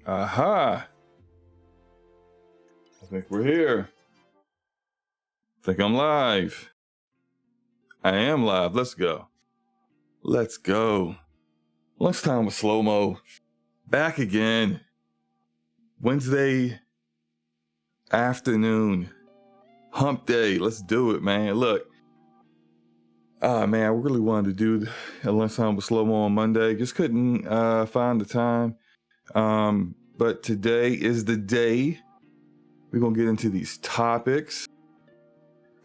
Aha! I think we're here. I think I'm live. I am live. Let's go. Let's go. Lunchtime with SloMo. Back again. Wednesday afternoon. Hump day. Let's do it, man. Look. Man, I really wanted to do a lunchtime with SloMo on Monday. Just couldn't find the time. But today is the day. We're going to get into these topics.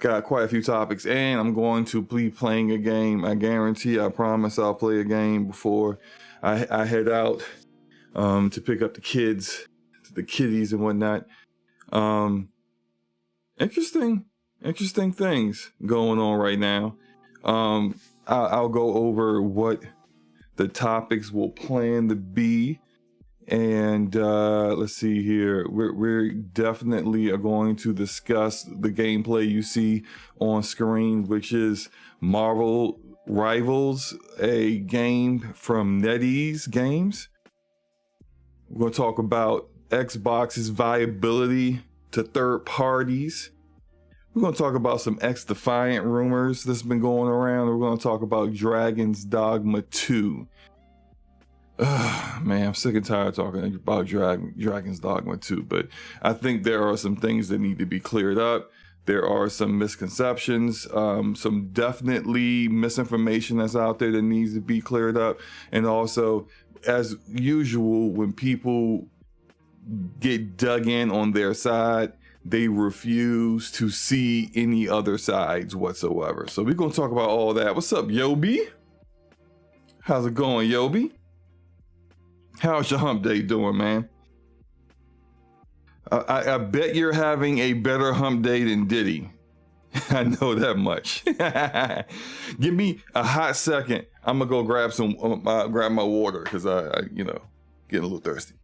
Got quite a few topics, and I'm going to be playing a game. I guarantee, I promise I'll play a game before I head out to pick up the kids, the kiddies and whatnot. Interesting things going on right now. I'll go over what the topics will plan to be. And let's see here. We're definitely are going to discuss the gameplay you see on screen, which is Marvel Rivals, a game from NetEase Games. We're going to talk about Xbox's viability to third parties. We're going to talk about some X-Defiant rumors that's been going around. We're going to talk about Dragon's Dogma 2. Man, I'm sick and tired of talking about Dragon's Dogma 2, but I think there are some things that need to be cleared up. There are some misconceptions, some definitely misinformation that's out there that needs to be cleared up. And also, as usual, when people get dug in on their side, they refuse to see any other sides whatsoever. So we're going to talk about all that. What's up, Yobi? How's it going, Yobi? How's your hump day doing, man? I bet you're having a better hump day than Diddy. I know that much. Give me a hot second. I'm gonna go grab grab my water because I getting a little thirsty.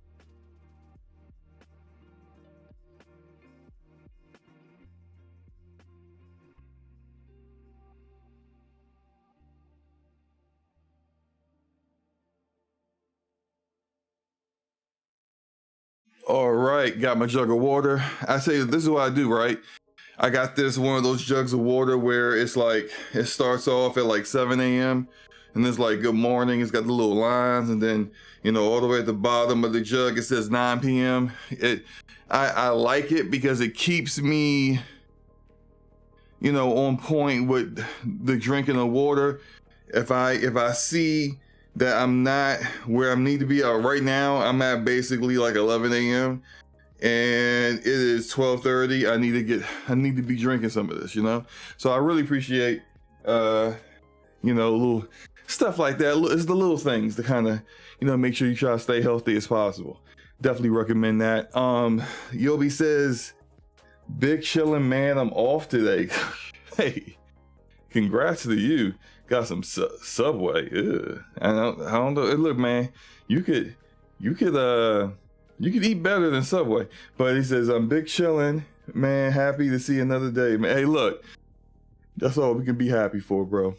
All right, got my jug of water. I say this is what I do, right? I got one of those jugs of water where it's like, it starts off at like 7 a.m. and it's like, good morning. It's got the little lines, and then, all the way at the bottom of the jug, it says 9 p.m. I like it because it keeps me, on point with the drinking of water. If I see that I'm not where I need to be right now, I'm at basically like 11 a.m. and it is 12:30. I need to be drinking some of this, So I really appreciate, little stuff like that. It's the little things to kind of, make sure you try to stay healthy as possible. Definitely recommend that. Yobi says, big chillin', man, I'm off today. Hey, congrats to you. Got some Subway. Ugh. I don't know. Look, man, you could eat better than Subway. But he says, I'm big chillin', man. Happy to see another day, man. Hey, look, that's all we can be happy for, bro.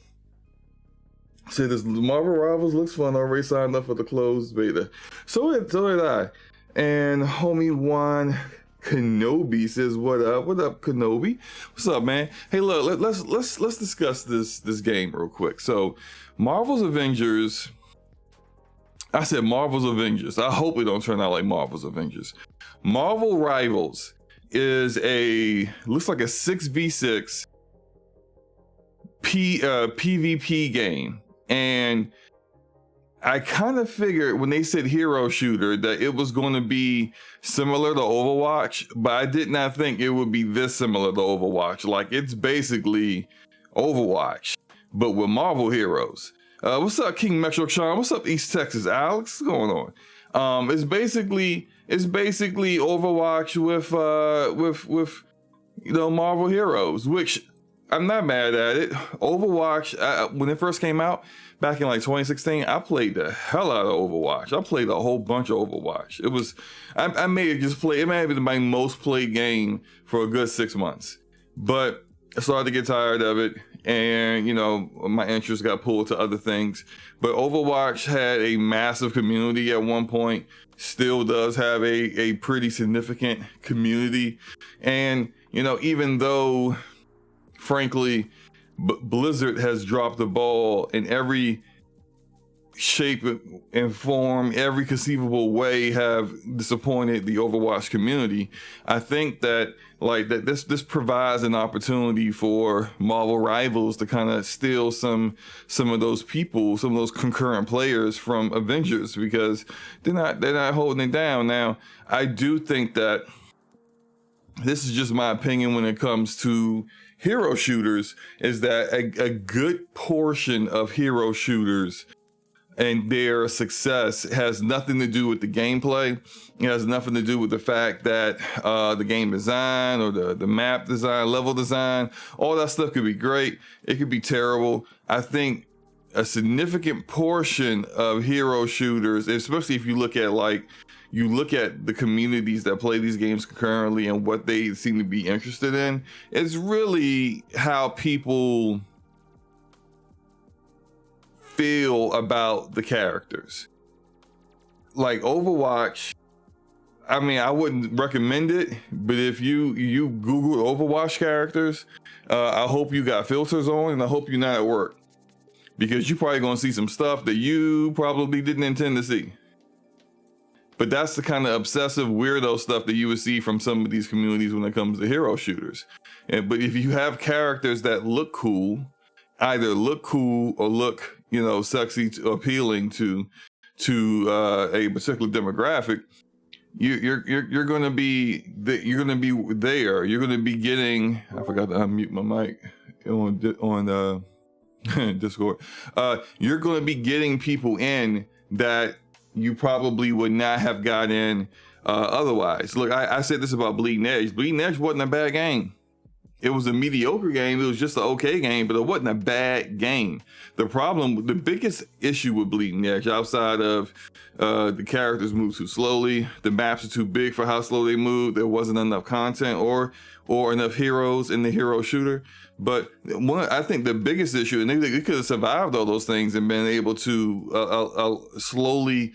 See, this Marvel Rivals looks fun. I already signed up for the closed beta. So did I. And homie Juan Kenobi says, what up? What up, Kenobi? What's up, man? Hey, look, let's discuss this game real quick. So, Marvel's Avengers. I said Marvel's Avengers. I hope it don't turn out like Marvel's Avengers. Marvel Rivals is looks like a 6v6 PvP game, and I kind of figured when they said hero shooter that it was going to be similar to Overwatch, but I did not think it would be this similar to Overwatch. Like, it's basically Overwatch, but with Marvel heroes. What's up, King Metro Sean? What's up, East Texas Alex? What's going on? It's basically Overwatch with Marvel heroes, which I'm not mad at it. Overwatch, when it first came out back in like 2016, I played the hell out of Overwatch. I played a whole bunch of Overwatch. It was, I may have just played, it may have been my most played game for a good 6 months. But I started to get tired of it. and you know, my interest got pulled to other things. But Overwatch had a massive community at one point, still does have a pretty significant community. And you know, even though frankly Blizzard has dropped the ball in every shape and form, every conceivable way, have disappointed the Overwatch community, I think that this provides an opportunity for Marvel Rivals to kind of steal some of those people, some of those concurrent players from Avengers, because they're not holding it down. Now, I do think that this is just my opinion when it comes to hero shooters, is that a good portion of hero shooters and their success has nothing to do with the gameplay. It has nothing to do with the fact that the game design or the map design, level design, all that stuff could be great. It could be terrible. I think a significant portion of hero shooters, especially if you look at the communities that play these games concurrently and what they seem to be interested in, is really how people feel about the characters. Like Overwatch, I mean, I wouldn't recommend it, but if you Google Overwatch characters, I hope you got filters on, and I hope you're not at work, because you're probably gonna see some stuff that you probably didn't intend to see. But that's the kind of obsessive weirdo stuff that you would see from some of these communities when it comes to hero shooters. But if you have characters that look cool, either look cool or look, you know, sexy, appealing to a particular demographic, you're going to be there. You're going to be getting. I forgot to unmute my mic on Discord. You're going to be getting people in that you probably would not have got in otherwise. Look, I said this about Bleeding Edge. Bleeding Edge wasn't a bad game. It was a mediocre game. It was just an okay game, but it wasn't a bad game. The biggest issue with Bleeding Edge, outside of the characters move too slowly, the maps are too big for how slow they move, there wasn't enough content or enough heroes in the hero shooter. But I think the biggest issue, and they could have survived all those things and been able to slowly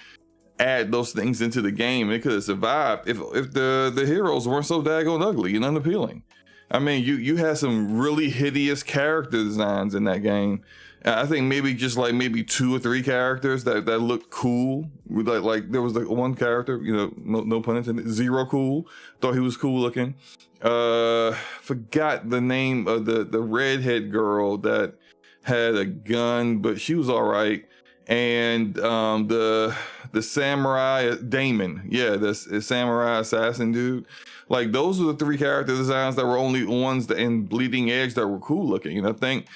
add those things into the game. It could have survived if the heroes weren't so daggone ugly and unappealing. I mean, you had some really hideous character designs in that game. I think maybe just like maybe 2 or 3 characters that looked cool. Like there was like one character, you know, no pun intended, Zero Cool. Thought he was cool looking. Forgot the name of the redhead girl that had a gun, but she was all right. And the samurai Damon, the samurai assassin dude. Like those were the 3 character designs that were only ones in Bleeding Edge that were cool looking. And I think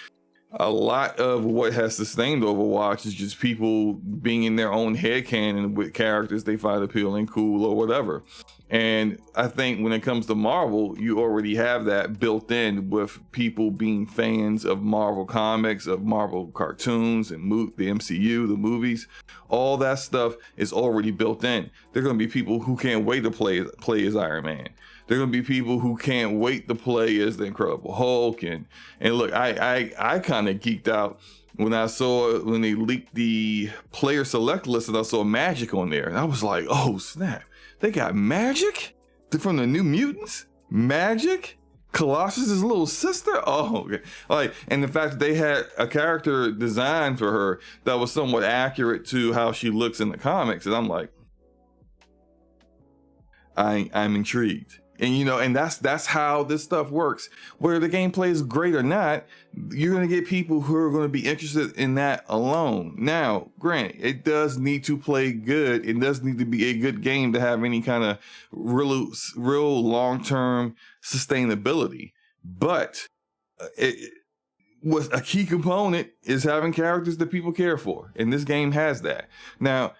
a lot of what has sustained Overwatch is just people being in their own headcanon with characters they find appealing, cool, or whatever. And I think when it comes to Marvel, you already have that built in with people being fans of Marvel comics, of Marvel cartoons, and the MCU, the movies. All that stuff is already built in. There are going to be people who can't wait to play as Iron Man. There are going to be people who can't wait to play as the Incredible Hulk. And look, I kind of geeked out when they leaked the player select list and I saw Magic on there. And I was like, oh snap. They got Magic from the New Mutants? Magic? Colossus's little sister? Oh, okay. Like, and the fact that they had a character design for her that was somewhat accurate to how she looks in the comics. And I'm like, I'm intrigued. And you know, and that's how this stuff works. Whether the gameplay is great or not, you're gonna get people who are gonna be interested in that alone. Now, granted, it does need to play good. It does need to be a good game to have any kind of real long-term sustainability. But a key component is having characters that people care for, and this game has that. Now,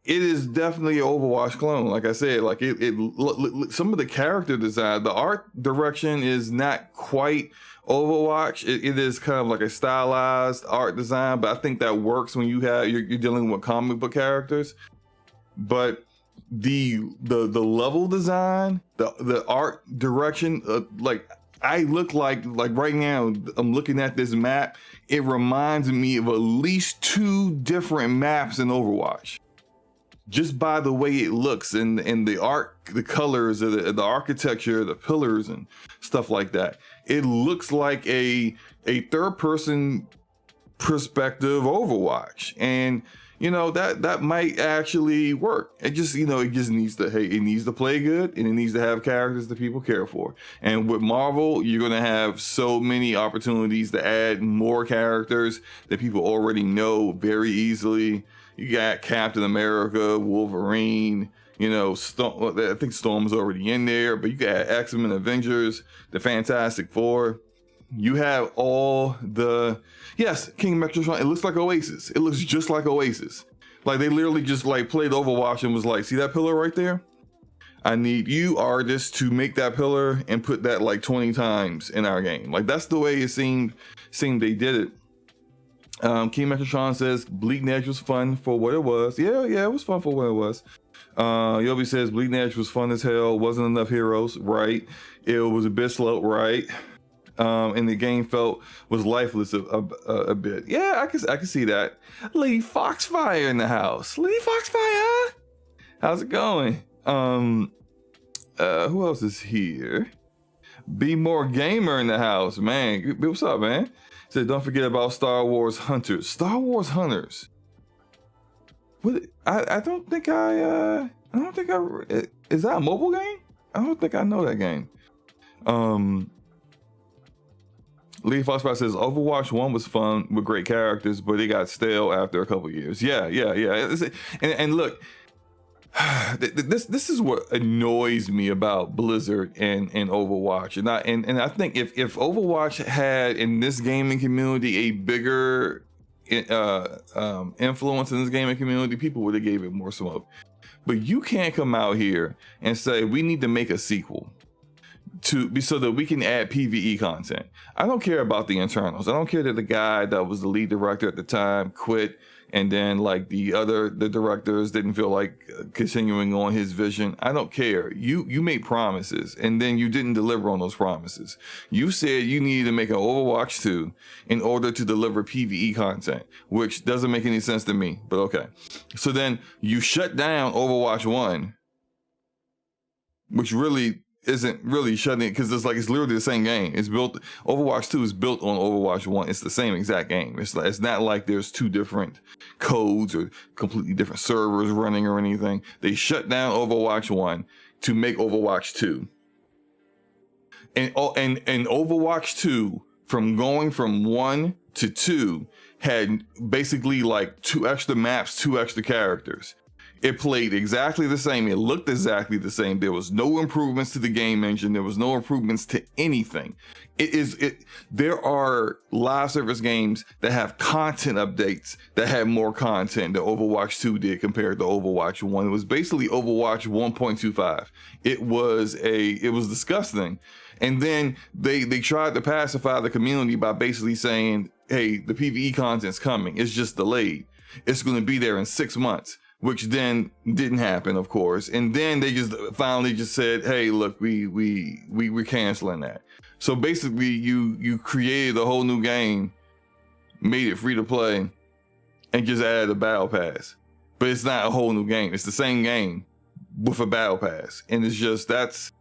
it is definitely an Overwatch clone. Like I said, like some of the character design, the art direction is not quite Overwatch. It is kind of like a stylized art design, but I think that works when you're dealing with comic book characters. But the level design, the art direction, like I look like right now, I'm looking at this map. It reminds me of at least 2 different maps in Overwatch. Just by the way it looks and the art, the colors, the architecture, the pillars and stuff like that. It looks like a third person perspective Overwatch. And you know, that might actually work. It just, you know, it just needs to, hey, it needs to play good and it needs to have characters that people care for. And with Marvel, you're going to have so many opportunities to add more characters that people already know very easily. You got Captain America, Wolverine, you know, I think Storm's already in there, but you got X-Men, Avengers, the Fantastic Four. You have all the, yes, King Megatron, it looks like Oasis. It looks just like Oasis. Like they literally just like played Overwatch and was like, see that pillar right there? I need you artists to make that pillar and put that like 20 times in our game. Like that's the way it seemed they did it. King Megatron says Bleeding Edge was fun for what it was. Yeah, it was fun for what it was. Yobi says Bleeding Edge was fun as hell. Wasn't enough heroes, right? It was a bit slow, right? And the game was lifeless a bit. Yeah, I can see that. Lady Foxfire in the house. Lady Foxfire, how's it going? Who else is here? Be More Gamer in the house, man. What's up, man? Said don't forget about Star Wars Hunters. Star Wars Hunters. What? I don't think is that a mobile game? I don't think I know that game. Lee Foxfire says Overwatch 1 was fun with great characters, but it got stale after a couple years. Yeah. And look, this is what annoys me about Blizzard and Overwatch. And I think if Overwatch had in this gaming community a bigger influence in this gaming community, people would have gave it more smoke. But you can't come out here and say we need to make a sequel so that we can add PvE content. I don't care about the internals. I don't care that the guy that was the lead director at the time quit, and then like the directors didn't feel like continuing on his vision. I don't care. You made promises and then you didn't deliver on those promises. You said you needed to make an Overwatch 2 in order to deliver PvE content, which doesn't make any sense to me, but okay. So then you shut down Overwatch 1, which really isn't really shutting it, because it's literally the same game. It's built, Overwatch 2 is built on Overwatch 1. It's the same exact game. It's not like there's 2 different codes or completely different servers running or anything. They shut down Overwatch 1 to make Overwatch 2. And Overwatch 2, from going from 1 to 2, had basically like 2 extra maps, 2 extra characters. It played exactly the same. It looked exactly the same. There was no improvements to the game engine. There was no improvements to anything. There are live service games that have content updates that had more content than Overwatch 2 did compared to Overwatch 1. It was basically Overwatch 1.25. It was disgusting. And then they tried to pacify the community by basically saying, hey, the PvE content's coming. It's just delayed. It's going to be there in 6 months. Which then didn't happen, of course. And then they just finally just said, hey, look, we're canceling that. So basically you created a whole new game, made it free to play, and just added a battle pass. But it's not a whole new game. It's the same game with a battle pass. And it's just, that's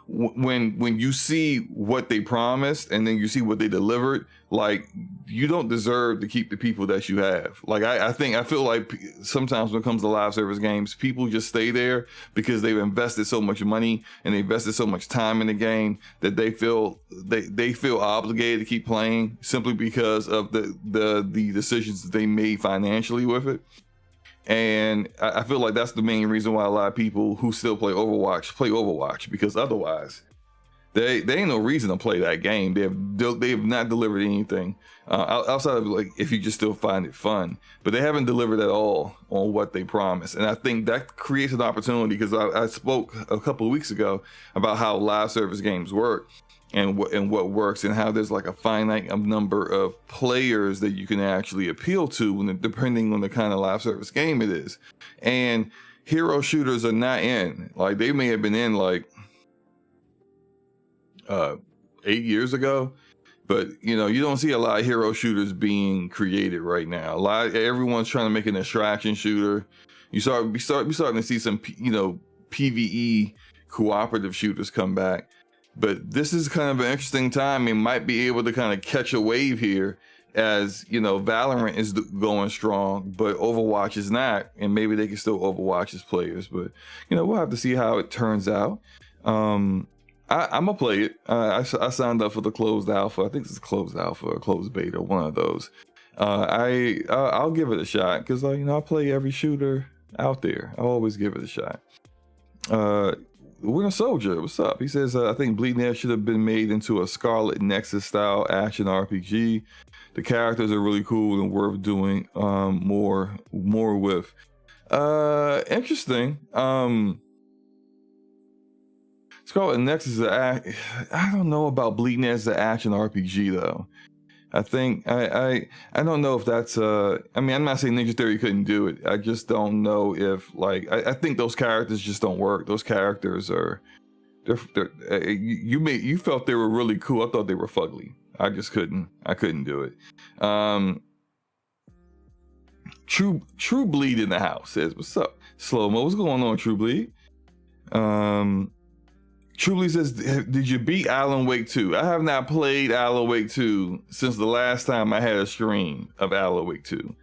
when you see what they promised and then you see what they delivered, like, you don't deserve to keep the people that you have. Like, I feel like sometimes when it comes to live service games, people just stay there because they've invested so much money and they invested so much time in the game that they feel obligated to keep playing simply because of the decisions that they made financially with it. And I feel like that's the main reason why a lot of people who still play Overwatch, because otherwise they ain't no reason to play that game. They have not delivered anything outside of, like, if you just still find it fun, but they haven't delivered at all on what they promised. And I think that creates an opportunity, because I spoke a couple of weeks ago about how live service games work and what works, and how there's like a finite number of players that you can actually appeal to depending on the kind of live service game it is. And hero shooters are not in. Like, they may have been in like 8 years ago. But you know, you don't see a lot of hero shooters being created right now. Everyone's trying to make an extraction shooter. We starting to see some, you know, PvE cooperative shooters come back. But this is kind of an interesting time. It might be able to kind of catch a wave here, as you know, Valorant is going strong, but Overwatch is not, and maybe they can still Overwatch as players. But you know, we'll have to see how it turns out. I'm gonna play it. I signed up for the closed alpha. I think it's a closed alpha or closed beta, one of those. I'll give it a shot because you know, I play every shooter out there. I always give it a shot. Winter Soldier, what's up? He says, I think Bleeding Edge should have been made into a Scarlet Nexus style action RPG. The characters are really cool and worth doing more with. Interesting. Scarlet Nexus, I don't know about Bleeding Edge as an action RPG though. I think I don't know if that's I mean, I'm not saying Ninja Theory couldn't do it. I just don't know if like I think those characters just don't work. Those characters are you felt they were really cool. I thought they were fugly. I just couldn't do it. True Bleed in the house says, what's up? SloMo, what's going on, True Bleed? Truly says, did you beat Alan Wake 2? I have not played Alan Wake 2 since the last time I had a stream of Alan Wake 2.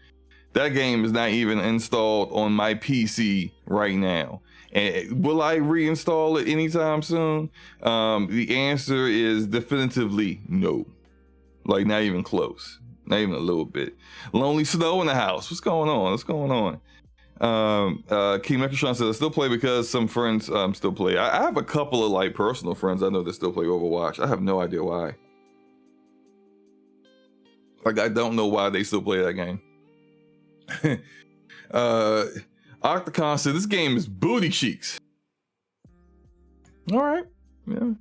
That game is not even installed on my PC right now. And will I reinstall it anytime soon? The answer is definitively no. Like, not even close. Not even a little bit. Lonely Snow in the house. What's going on? What's going on? King Megatron says, I still play because some friends still play. I have a couple of like personal friends I know that still play Overwatch. I have no idea why. Like, I don't know why they still play that game. Octacon said, this game is booty cheeks. All right. Yeah.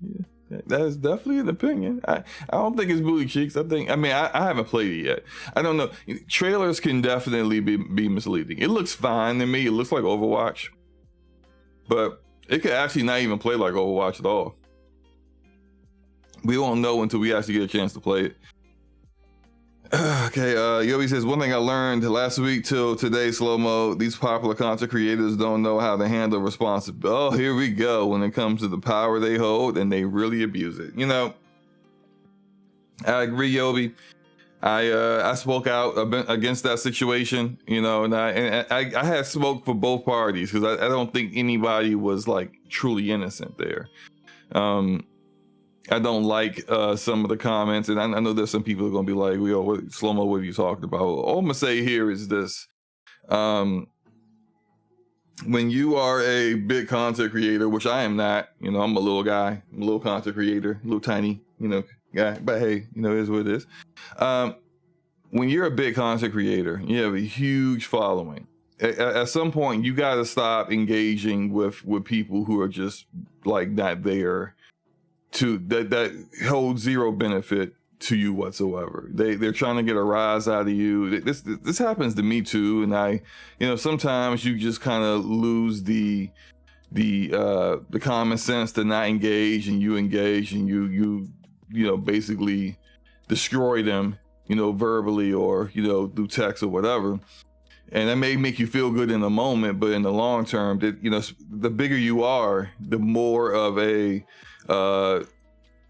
That is definitely an opinion. I don't think it's booty cheeks. I haven't played it yet. I don't know. Trailers can definitely be misleading. It looks fine to me. It looks like Overwatch, but it could actually not even play like Overwatch at all. We won't know until we actually get a chance to play it. Okay, Yobi says, one thing I learned last week till today, SloMo, these popular content creators don't know how to handle responsibility. Oh, here we go. When it comes to the power they hold, and they really abuse it. You know, I agree, Yobi. I spoke out against that situation, you know, and I had smoke for both parties because I don't think anybody was like truly innocent there. I don't like some of the comments, and I know there's some people who are going to be like, what, SloMo, what are you talking about? All I'm going to say here is this. When you are a big content creator, which I am not, you know, I'm a little guy, I'm a little content creator, a little tiny, you know, guy, but hey, you know, it is what it is. When you're a big content creator, you have a huge following. At some point, you got to stop engaging with people who are just like not there. That hold zero benefit to you whatsoever. They're trying to get a rise out of you. This happens to me too, and you know, sometimes you just kind of lose the common sense to not engage, and you engage, and you know, basically destroy them, you know, verbally or, you know, through text or whatever. And that may make you feel good in the moment, but in the long term, that, you know, the bigger you are, the more of a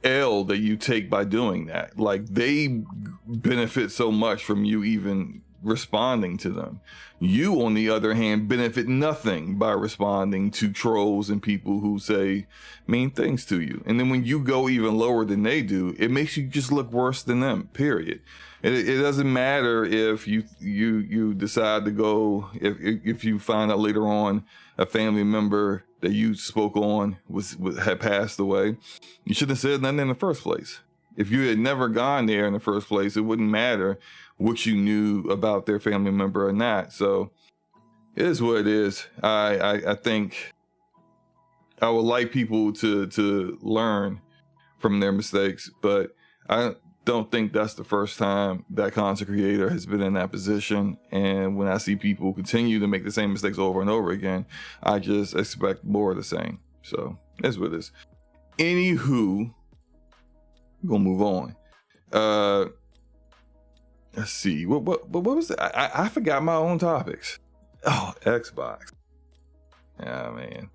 L that you take by doing that. Like, they benefit so much from you even responding to them. You, on the other hand, benefit nothing by responding to trolls and people who say mean things to you. And then when you go even lower than they do, it makes you just look worse than them, period. It doesn't matter if you decide to go, if you find out later on a family member that you spoke on had passed away, you shouldn't have said nothing in the first place. If you had never gone there in the first place, it wouldn't matter what you knew about their family member or not. So it is what it is. I think I would like people to learn from their mistakes, but I don't think that's the first time that content creator has been in that position. And when I see people continue to make the same mistakes over and over again, I just expect more of the same. So that's what it is. Anywho, We're gonna move on. Let's see. What was it? I forgot my own topics. Oh, Xbox. Yeah, man.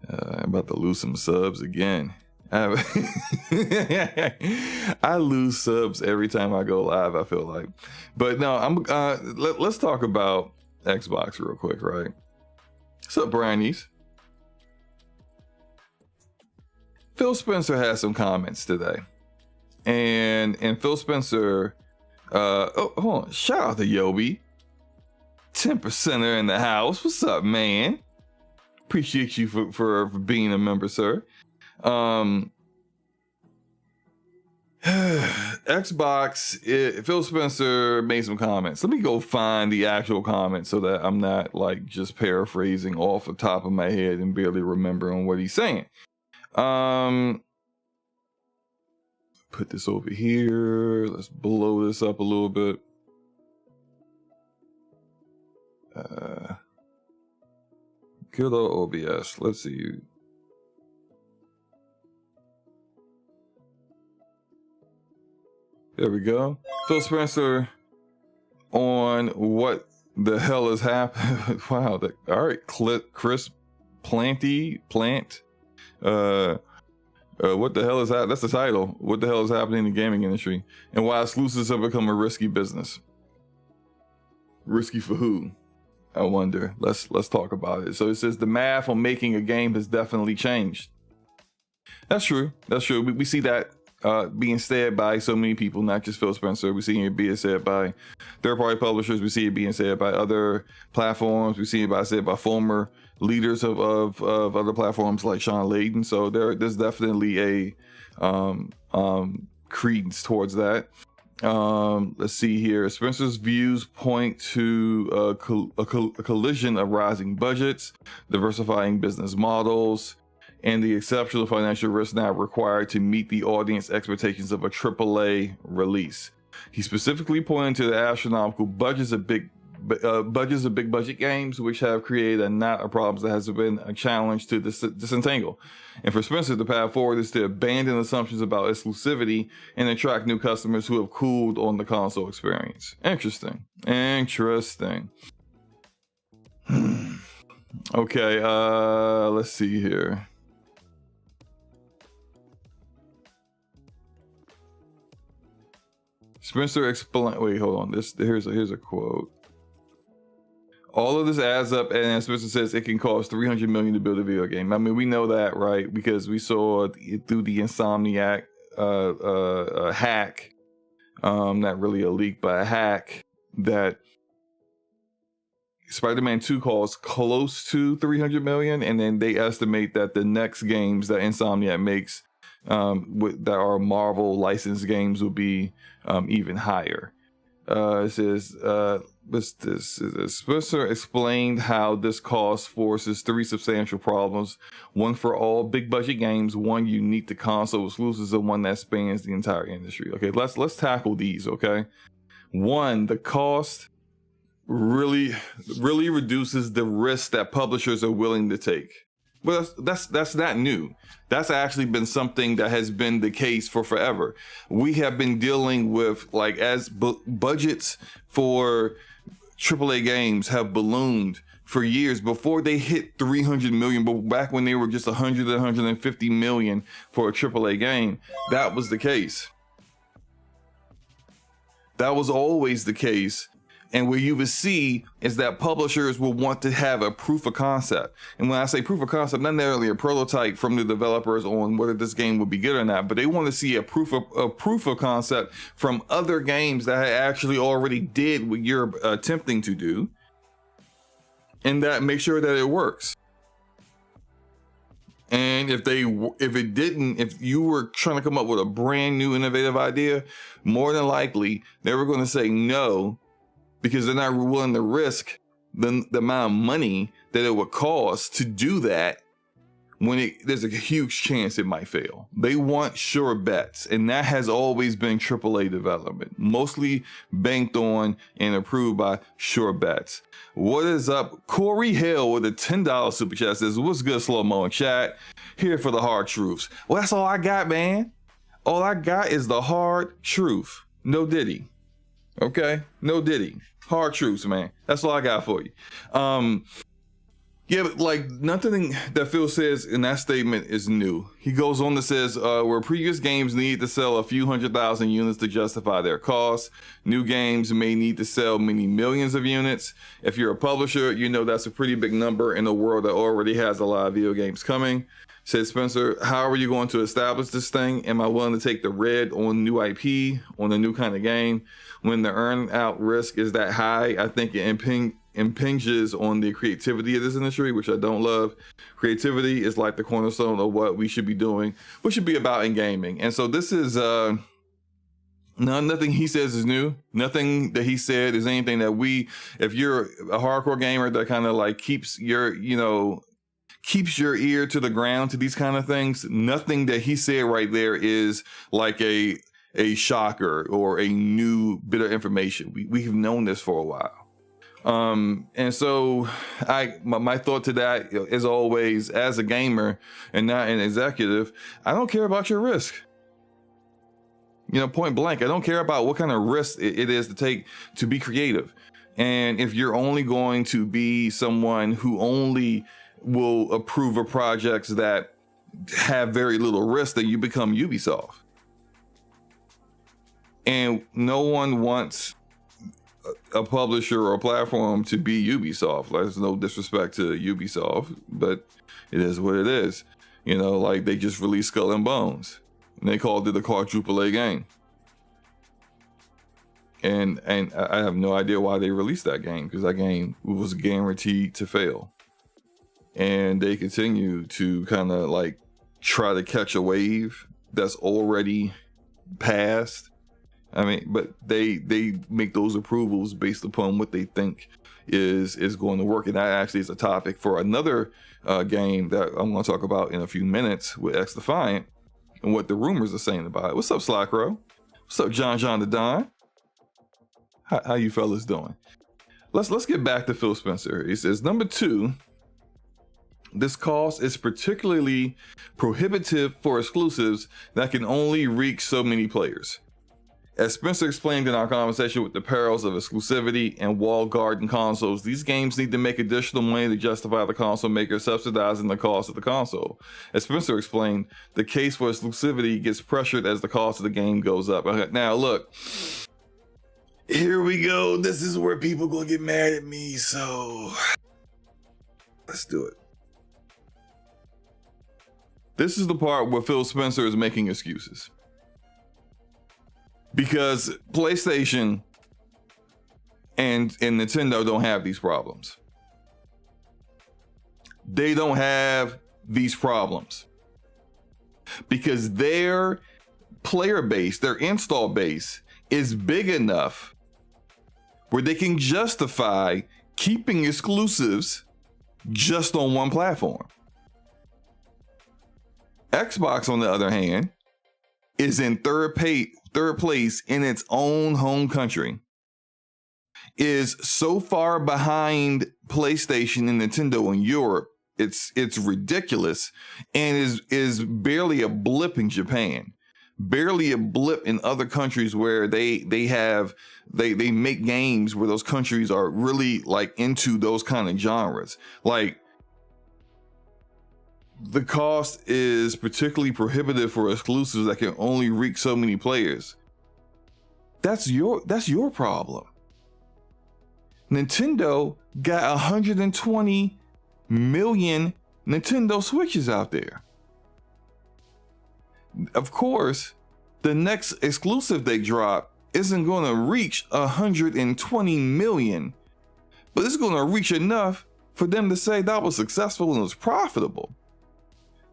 I'm about to lose some subs again. I lose subs every time I go live, I feel like. But no, let's talk about Xbox real quick, right? What's up, Brownies? Phil Spencer has some comments today. And Phil Spencer, hold on, shout out to Yobi. 10%er in the house. What's up, man? Appreciate you for being a member, sir. Xbox, Phil Spencer made some comments. Let me go find the actual comments so that I'm not like just paraphrasing off the top of my head and barely remembering what he's saying. Put this over here. Let's blow this up a little bit. Good old OBS. Let's see. There we go. Phil Spencer on what the hell is happening. Wow. All right. Chris Plant. What the hell is that? That's the title. What the hell is happening in the gaming industry? And why exclusives have become a risky business. Risky for who? I wonder. Let's talk about it. So it says the math on making a game has definitely changed. That's true. That's true. We see that being said by so many people, not just Phil Spencer. We see it being said by third-party publishers. We see it being said by other platforms. We see it said by former leaders of other platforms like Sean Layden. So there's definitely a credence towards that. Let's see here. Spencer's views point to a collision of rising budgets, diversifying business models, and the exceptional financial risk now required to meet the audience expectations of a AAA release. He specifically pointed to the astronomical budgets of big budget games, which have created a knot of problems that has been a challenge to disentangle. And for Spencer, the path forward is to abandon assumptions about exclusivity and attract new customers who have cooled on the console experience. Interesting. Okay, let's see here. Spencer explained. Wait, hold on. Here's a quote. All of this adds up, and Spencer says it can cost $300 million to build a video game. I mean, we know that, right? Because we saw it through the Insomniac hack, not really a leak, but a hack, that Spider-Man 2 costs close to $300 million, and then they estimate that the next games that Insomniac makes that are Marvel licensed games will be even higher. It says, Spencer explained how this cost forces three substantial problems: one for all big budget games, one unique to console exclusives, and one that spans the entire industry. Okay, let's tackle these. Okay, one, the cost really reduces the risk that publishers are willing to take. Well, that's not new. That's actually been something that has been the case for forever. We have been dealing with, like, as budgets for AAA games have ballooned for years before they hit 300 million, but back when they were just 100 to 150 million for a AAA game, that was the case. That was always the case. And what you would see is that publishers will want to have a proof of concept. And when I say proof of concept, not necessarily a prototype from the developers on whether this game will be good or not, but they want to see a proof of concept from other games that actually already did what you're attempting to do, and that make sure that it works. And if you were trying to come up with a brand new innovative idea, more than likely they were going to say no, because they're not willing to risk the amount of money that it would cost to do that when there's a huge chance it might fail. They want sure bets, and that has always been AAA development, mostly banked on and approved by sure bets. What is up? Corey Hill with a $10 super chat says, "What's good, SloMo in chat? Here for the hard truths." Well, that's all I got, man. All I got is the hard truth. No Diddy. Okay? No Diddy. Hard truths, man. That's all I got for you. Yeah, but like nothing that Phil says in that statement is new. He goes on to says, where previous games need to sell a few 100,000 units to justify their costs, new games may need to sell many millions of units. If you're a publisher, you know that's a pretty big number in a world that already has a lot of video games coming. Said Spencer, how are you going to establish this thing? Am I willing to take the red on new IP, on a new kind of game? When the earn out risk is that high, I think it impinges on the creativity of this industry, which I don't love. Creativity is like the cornerstone of what we should be doing, what should be about in gaming. And so this is nothing he says is new. Nothing that he said is anything that if you're a hardcore gamer that kind of like keeps your ear to the ground to these kind of things, nothing that he said right there is like a shocker or a new bit of information. We have known this for a while. And so my thought to that is always, as a gamer and not an executive, I don't care about your risk. Point blank, I don't care about what kind of risk it is to take to be creative. And if you're only going to be someone who only will approve of projects that have very little risk, then you become Ubisoft. And no one wants a publisher or a platform to be Ubisoft. There's no disrespect to Ubisoft, but it is what it is. Like they just released Skull and Bones and they called it a quadruple A game. And I have no idea why they released that game, because that game was guaranteed to fail. And they continue to kind of like try to catch a wave that's already passed. I mean, but they make those approvals based upon what they think is going to work. And that actually is a topic for another game that I'm going to talk about in a few minutes with X Defiant and what the rumors are saying about it. What's up, Slackrow? What's up, John the Don? How you fellas doing? Let's get back to Phil Spencer. He says, number 2, this cost is particularly prohibitive for exclusives that can only reach so many players. As Spencer explained in our conversation with the perils of exclusivity and walled garden consoles, these games need to make additional money to justify the console maker subsidizing the cost of the console. As Spencer explained, the case for exclusivity gets pressured as the cost of the game goes up. Okay, now look, here we go. This is where people gonna get mad at me, so let's do it. This is the part where Phil Spencer is making excuses. Because PlayStation and Nintendo don't have these problems. They don't have these problems. Because their player base, their install base, is big enough where they can justify keeping exclusives just on one platform. Xbox, on the other hand, is in third place in its own home country, is so far behind PlayStation and Nintendo in Europe, it's ridiculous, and is barely a blip in Japan, barely a blip in other countries where they make games where those countries are really like into those kind of genres. Like, the cost is particularly prohibitive for exclusives that can only reach so many players. That's your problem. Nintendo got 120 million Nintendo Switches out there. Of course, the next exclusive they drop isn't going to reach 120 million, but it's going to reach enough for them to say that was successful and was profitable.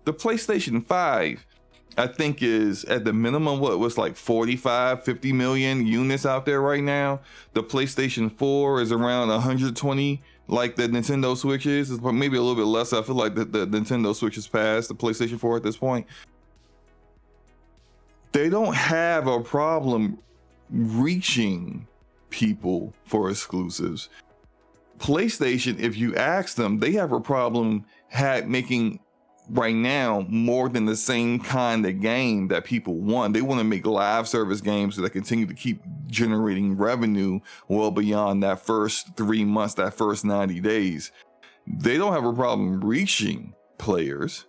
The PlayStation 5, I think, is at the minimum, what was like 50 million units out there right now. The PlayStation 4 is around 120, like the Nintendo Switch is. It's maybe a little bit less. I feel like the Nintendo Switch has passed the PlayStation 4 at this point. They don't have a problem reaching people for exclusives. PlayStation, if you ask them, they have a problem making right now more than the same kind of game that people want. They want to make live service games that continue to keep generating revenue well beyond that first 3 months, that first 90 days. They don't have a problem reaching players.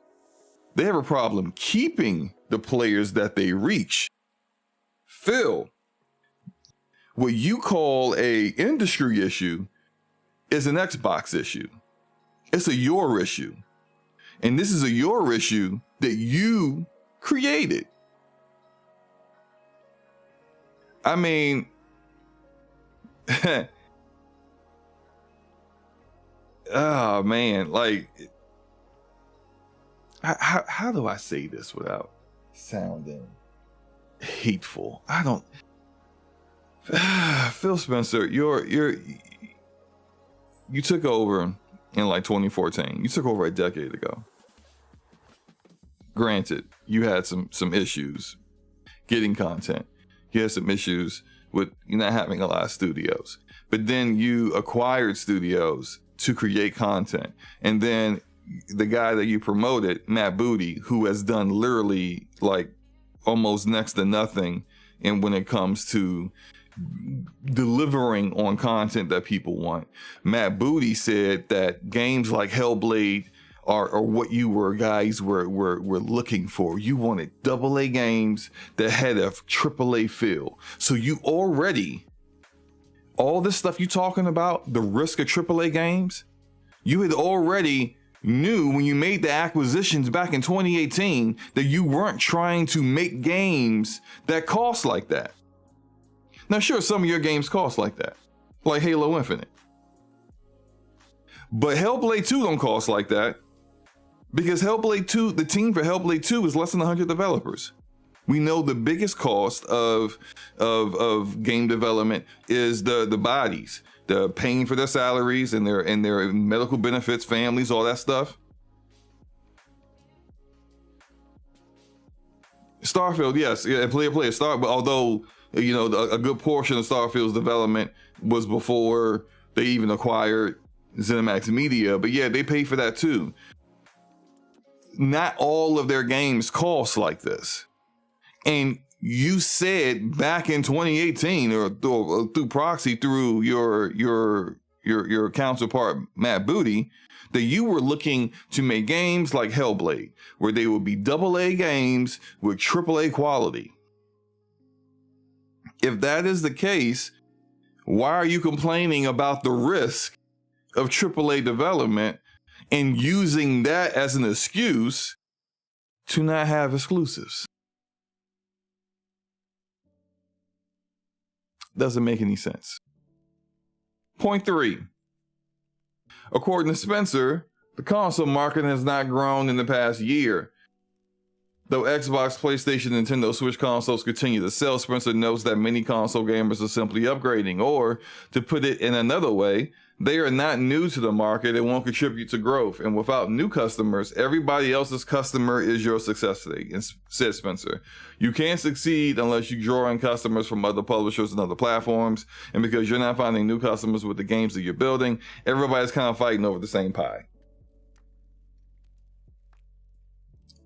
They have a problem keeping the players that they reach. Phil, what you call a industry issue is an Xbox issue. It's a your issue. And this is a your issue that you created. I mean, oh man, like, how do I say this without sounding hateful? I don't. Phil Spencer, you took over in like 2014. You took over a decade ago. Granted, you had some issues getting content. You had some issues with you not having a lot of studios. But then you acquired studios to create content. And then the guy that you promoted, Matt Booty, who has done literally like almost next to nothing and when it comes to delivering on content that people want. Matt Booty said that games like Hellblade are what you guys were looking for. You wanted AA games that had a AAA feel. So you already, all this stuff you talking about, the risk of AAA games, you had already knew when you made the acquisitions back in 2018 that you weren't trying to make games that cost like that. Now, sure, some of your games cost like that, like Halo Infinite. But Hellblade 2 don't cost like that because Hellblade 2, the team for Hellblade 2 is less than 100 developers. We know the biggest cost of game development is the bodies, the paying for their salaries and their medical benefits, families, all that stuff. Starfield, yes, yeah, player Star, but although you know a good portion of Starfield's development was before they even acquired ZeniMax Media, but yeah, they pay for that too. Not all of their games cost like this. And you said back in 2018 or through proxy through your counterpart Matt Booty that you were looking to make games like Hellblade where they would be AA games with AAA quality. If that is the case, why are you complaining about the risk of AAA development and using that as an excuse to not have exclusives? Doesn't make any sense. Point 3. According to Spencer, the console market has not grown in the past year. Though Xbox, PlayStation, Nintendo Switch consoles continue to sell, Spencer notes that many console gamers are simply upgrading, or, to put it in another way, they are not new to the market and won't contribute to growth. And without new customers, everybody else's customer is your success today, said Spencer. You can't succeed unless you draw in customers from other publishers and other platforms. And because you're not finding new customers with the games that you're building, everybody's kind of fighting over the same pie.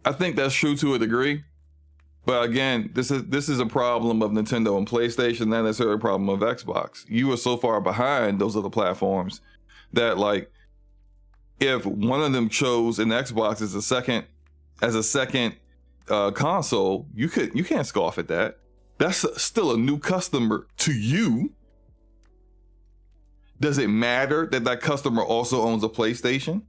I think that's true to a degree. But again, this is a problem of Nintendo and PlayStation, not necessarily a problem of Xbox. You are so far behind those other platforms that, like, if one of them chose an Xbox as a second console, you can't scoff at that. That's still a new customer to you. Does it matter that that customer also owns a PlayStation?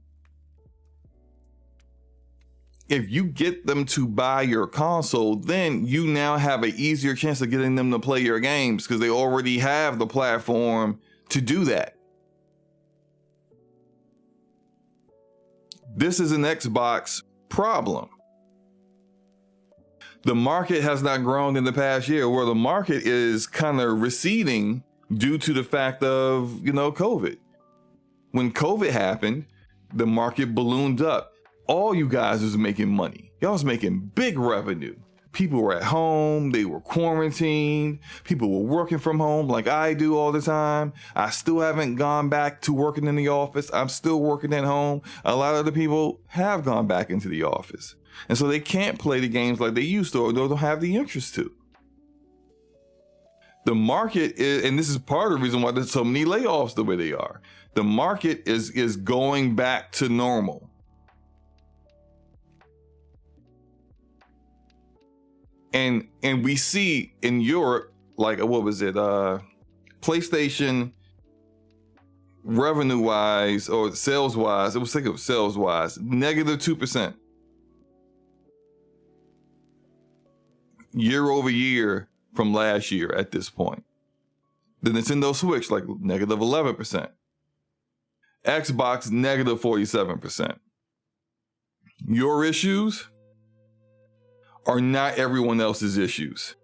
If you get them to buy your console, then you now have an easier chance of getting them to play your games because they already have the platform to do that. This is an Xbox problem. The market has not grown in the past year, where the market is kind of receding due to the fact of, COVID. When COVID happened, the market ballooned up. All you guys was making money. Y'all was making big revenue. People were at home, they were quarantined, people were working from home like I do all the time. I still haven't gone back to working in the office. I'm still working at home. A lot of the people have gone back into the office. And so they can't play the games like they used to, or they don't have the interest to. The market is, and this is part of the reason why there's so many layoffs the way they are. The market is going back to normal. And we see in Europe, like, what was it? PlayStation revenue wise or sales wise, it was like it was sales wise, -2% year over year from last year at this point. The Nintendo Switch, like -11%. Xbox, -47%. Your issues are not everyone else's issues.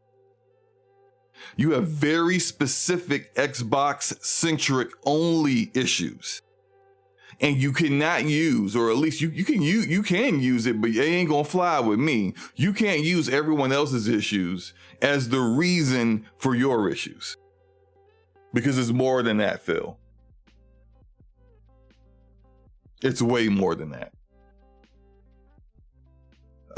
You have very specific Xbox-centric only issues. And you cannot use, or at least you can use it, but it ain't gonna fly with me. You can't use everyone else's issues as the reason for your issues. Because it's more than that, Phil. It's way more than that.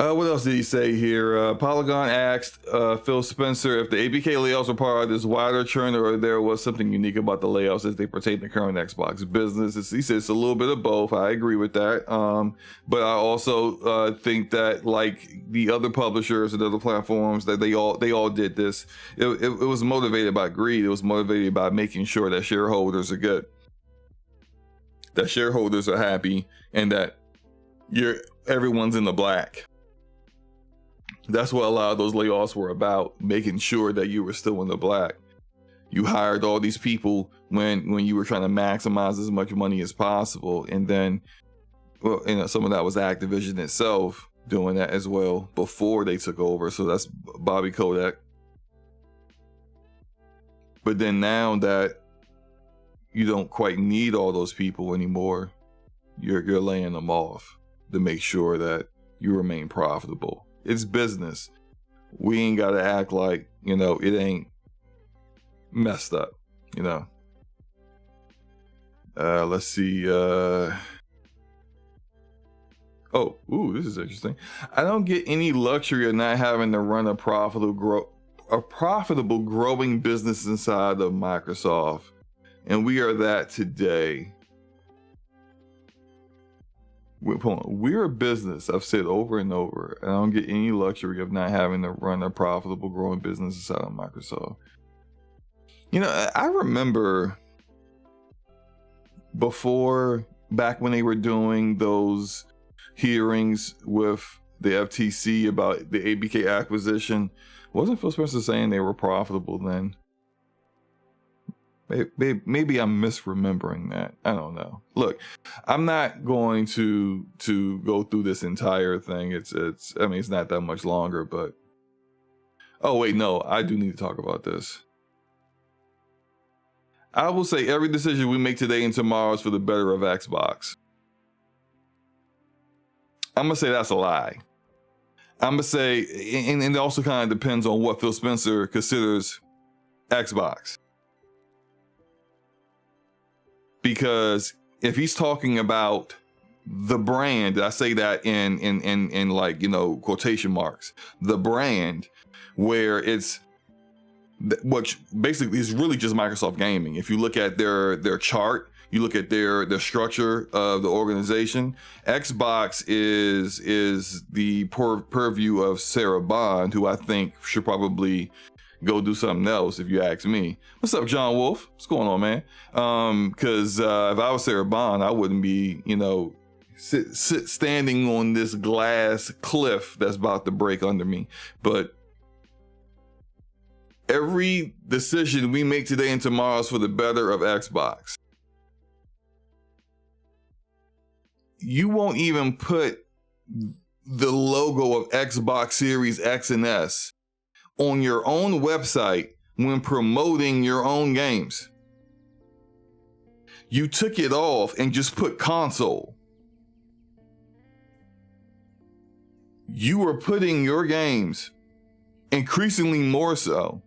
What else did he say here? Polygon asked Phil Spencer if the ABK layoffs were part of this wider trend or there was something unique about the layoffs as they pertain to current Xbox business. He says it's a little bit of both. I agree with that. But I also think that, like the other publishers and other platforms, that they all did this. It was motivated by greed. It was motivated by making sure that shareholders are good, that shareholders are happy, and that everyone's in the black. That's what a lot of those layoffs were about, making sure that you were still in the black. You hired all these people when you were trying to maximize as much money as possible. And then, well, some of that was Activision itself doing that as well before they took over. So that's Bobby Kotick. But then now that you don't quite need all those people anymore, you're laying them off to make sure that you remain profitable. It's business. We ain't got to act like, it ain't messed up, Let's see. This is interesting. I don't get any luxury of not having to run a profitable growing business inside of Microsoft. And we are that today. We're a business, I've said over and over, and I don't get any luxury of not having to run a profitable growing business inside of Microsoft. I remember back when they were doing those hearings with the FTC about the ABK acquisition, wasn't Phil Spencer saying they were profitable then? Maybe I'm misremembering that. I don't know. Look, I'm not going to go through this entire thing. It's not that much longer, but I do need to talk about this. I will say every decision we make today and tomorrow is for the better of Xbox. I'm gonna say that's a lie. I'm gonna say, and it also kind of depends on what Phil Spencer considers Xbox. Because if he's talking about the brand, I say that in like, quotation marks, the brand, where it's which basically is really just Microsoft Gaming. If you look at their chart, you look at their structure of the organization, Xbox is the purview of Sarah Bond, who I think should probably go do something else, if you ask me. What's up, John Wolf? What's going on, man? Because if I was Sarah Bond, I wouldn't be, standing on this glass cliff that's about to break under me. But every decision we make today and tomorrow is for the better of Xbox. You won't even put the logo of Xbox Series X and S on your own website when promoting your own games. You took it off and just put console. You were putting your games increasingly more so,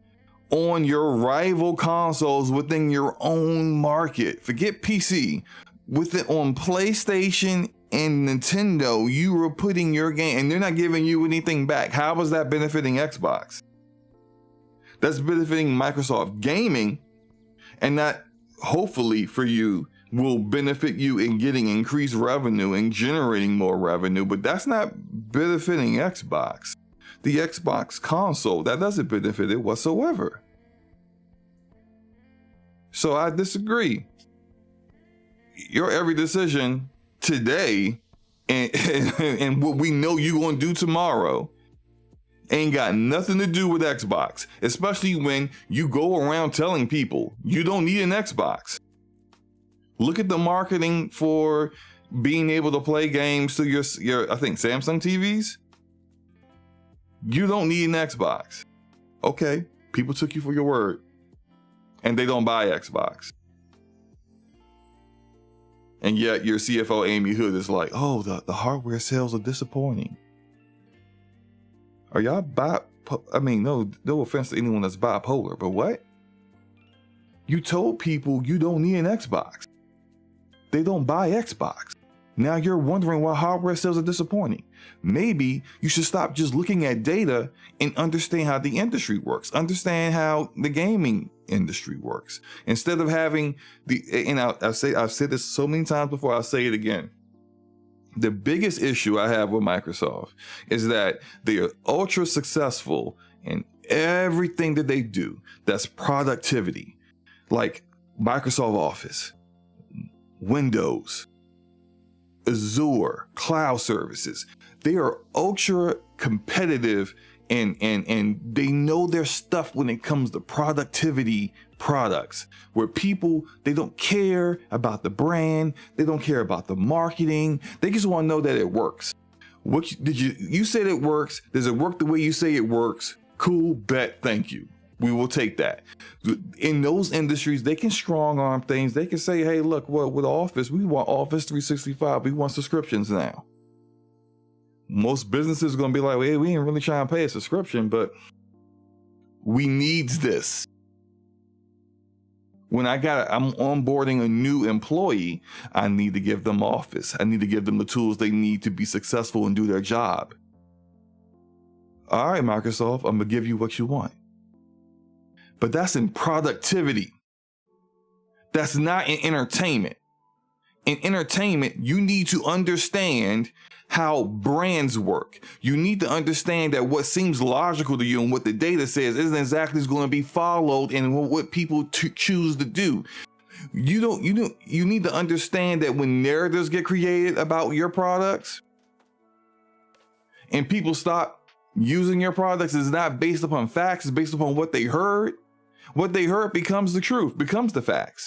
on your rival consoles within your own market. Forget PC. On PlayStation and Nintendo, you were putting your game, and they're not giving you anything back. How was that benefiting Xbox? That's benefiting Microsoft Gaming, and that, hopefully for you, will benefit you in getting increased revenue and generating more revenue, but that's not benefiting Xbox. The Xbox console, that doesn't benefit it whatsoever. So I disagree. Your every decision today and what we know you're going to do tomorrow ain't got nothing to do with Xbox, especially when you go around telling people you don't need an Xbox. Look at the marketing for being able to play games to your I think Samsung TVs. You don't need an Xbox. Okay, people took you for your word, and they don't buy Xbox. And yet your CFO Amy Hood is like, oh, the hardware sales are disappointing. Are y'all I mean, no offense to anyone that's bipolar, but what? You told people you don't need an Xbox. They don't buy Xbox. Now you're wondering why hardware sales are disappointing. Maybe you should stop just looking at data and understand how the industry works. Understand how the gaming industry works. Instead of having I've said this so many times before, I'll say it again. The biggest issue I have with Microsoft is that they are ultra successful in everything that they do. That's productivity, like Microsoft Office, Windows, Azure, cloud services. They are ultra competitive and they know their stuff when it comes to productivity products, where people, they don't care about the brand, they don't care about the marketing, they just want to know that it works. You said it works. Does it work the way you say it works? Cool, bet, thank you. We will take that. In those industries, they can strong arm things. They can say, hey, look, with Office, we want Office 365. We want subscriptions now. Most businesses are going to be like, well, we ain't really trying to pay a subscription, but we needs this. When I'm onboarding a new employee, I need to give them Office. I need to give them the tools they need to be successful and do their job. All right, Microsoft, I'm going to give you what you want. But that's in productivity. That's not in entertainment. In entertainment, you need to understand how brands work. You need to understand that what seems logical to you and what the data says isn't exactly going to be followed in what people choose to do. You need to understand that when narratives get created about your products and people stop using your products, is not based upon facts, it's based upon what they heard. What they heard becomes the truth, becomes the facts.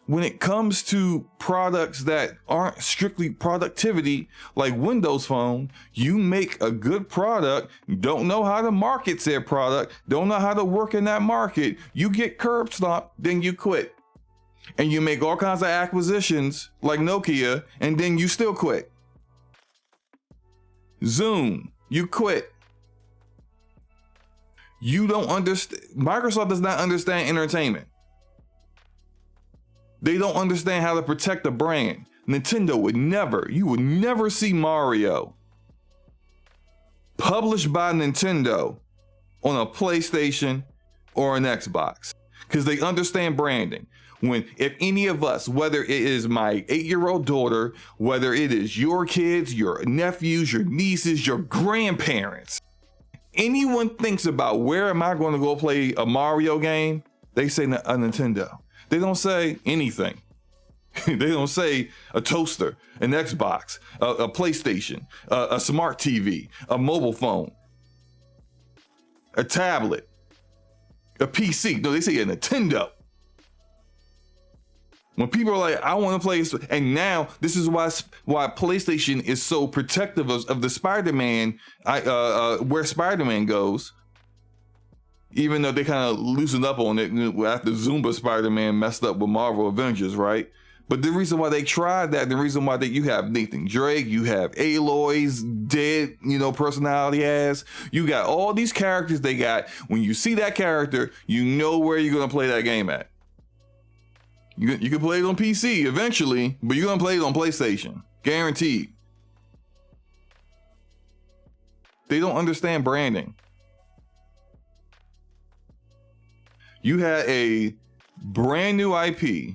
When it comes to products that aren't strictly productivity, like Windows Phone, you make a good product, don't know how to market said product, don't know how to work in that market, you get curb stomped, then you quit. And you make all kinds of acquisitions like Nokia, and then you still quit. Zoom, you quit. You don't understand. Microsoft does not understand entertainment. They don't understand how to protect the brand. Nintendo you would never see Mario published by Nintendo on a PlayStation or an Xbox, because they understand branding. If any of us, whether it is my 8-year-old daughter, whether it is your kids, your nephews, your nieces, your grandparents, anyone thinks about where am I going to go play a Mario game, they say a Nintendo. They don't say anything. They don't say a toaster, an Xbox, a PlayStation, a smart TV, a mobile phone, a tablet, a PC. No, they say a Nintendo. When people are like, I want to play, and now this is why PlayStation is so protective of the Spider-Man, where Spider-Man goes. Even though they kind of loosened up on it after Zumba Spider-Man messed up with Marvel Avengers, right? But the reason why they tried that, the reason why you have Nathan Drake, you have Aloy's dead, personality as, you got all these characters they got. When you see that character, you know where you're going to play that game at. You can play it on PC eventually, but you're going to play it on PlayStation. Guaranteed. They don't understand branding. You had a brand new IP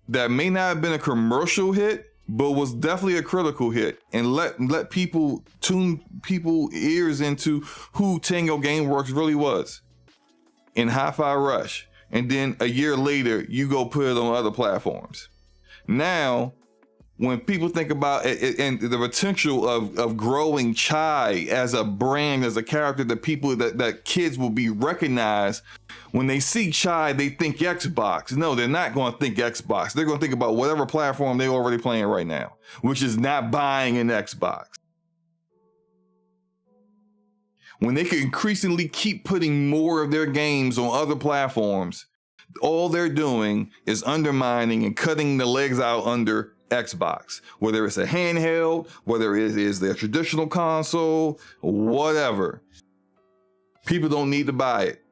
that may not have been a commercial hit, but was definitely a critical hit, and let people tune people ears into who Tango Gameworks really was in Hi-Fi Rush. And then a year later, you go put it on other platforms. Now, when people think about it and the potential of growing Chai as a brand, as a character that people that kids will be recognized, when they see Chai, they think Xbox. No, they're not going to think Xbox. They're going to think about whatever platform they're already playing right now, which is not buying an Xbox. When they can increasingly keep putting more of their games on other platforms, all they're doing is undermining and cutting the legs out under Xbox, whether it's a handheld, whether it is their traditional console, whatever. People don't need to buy it.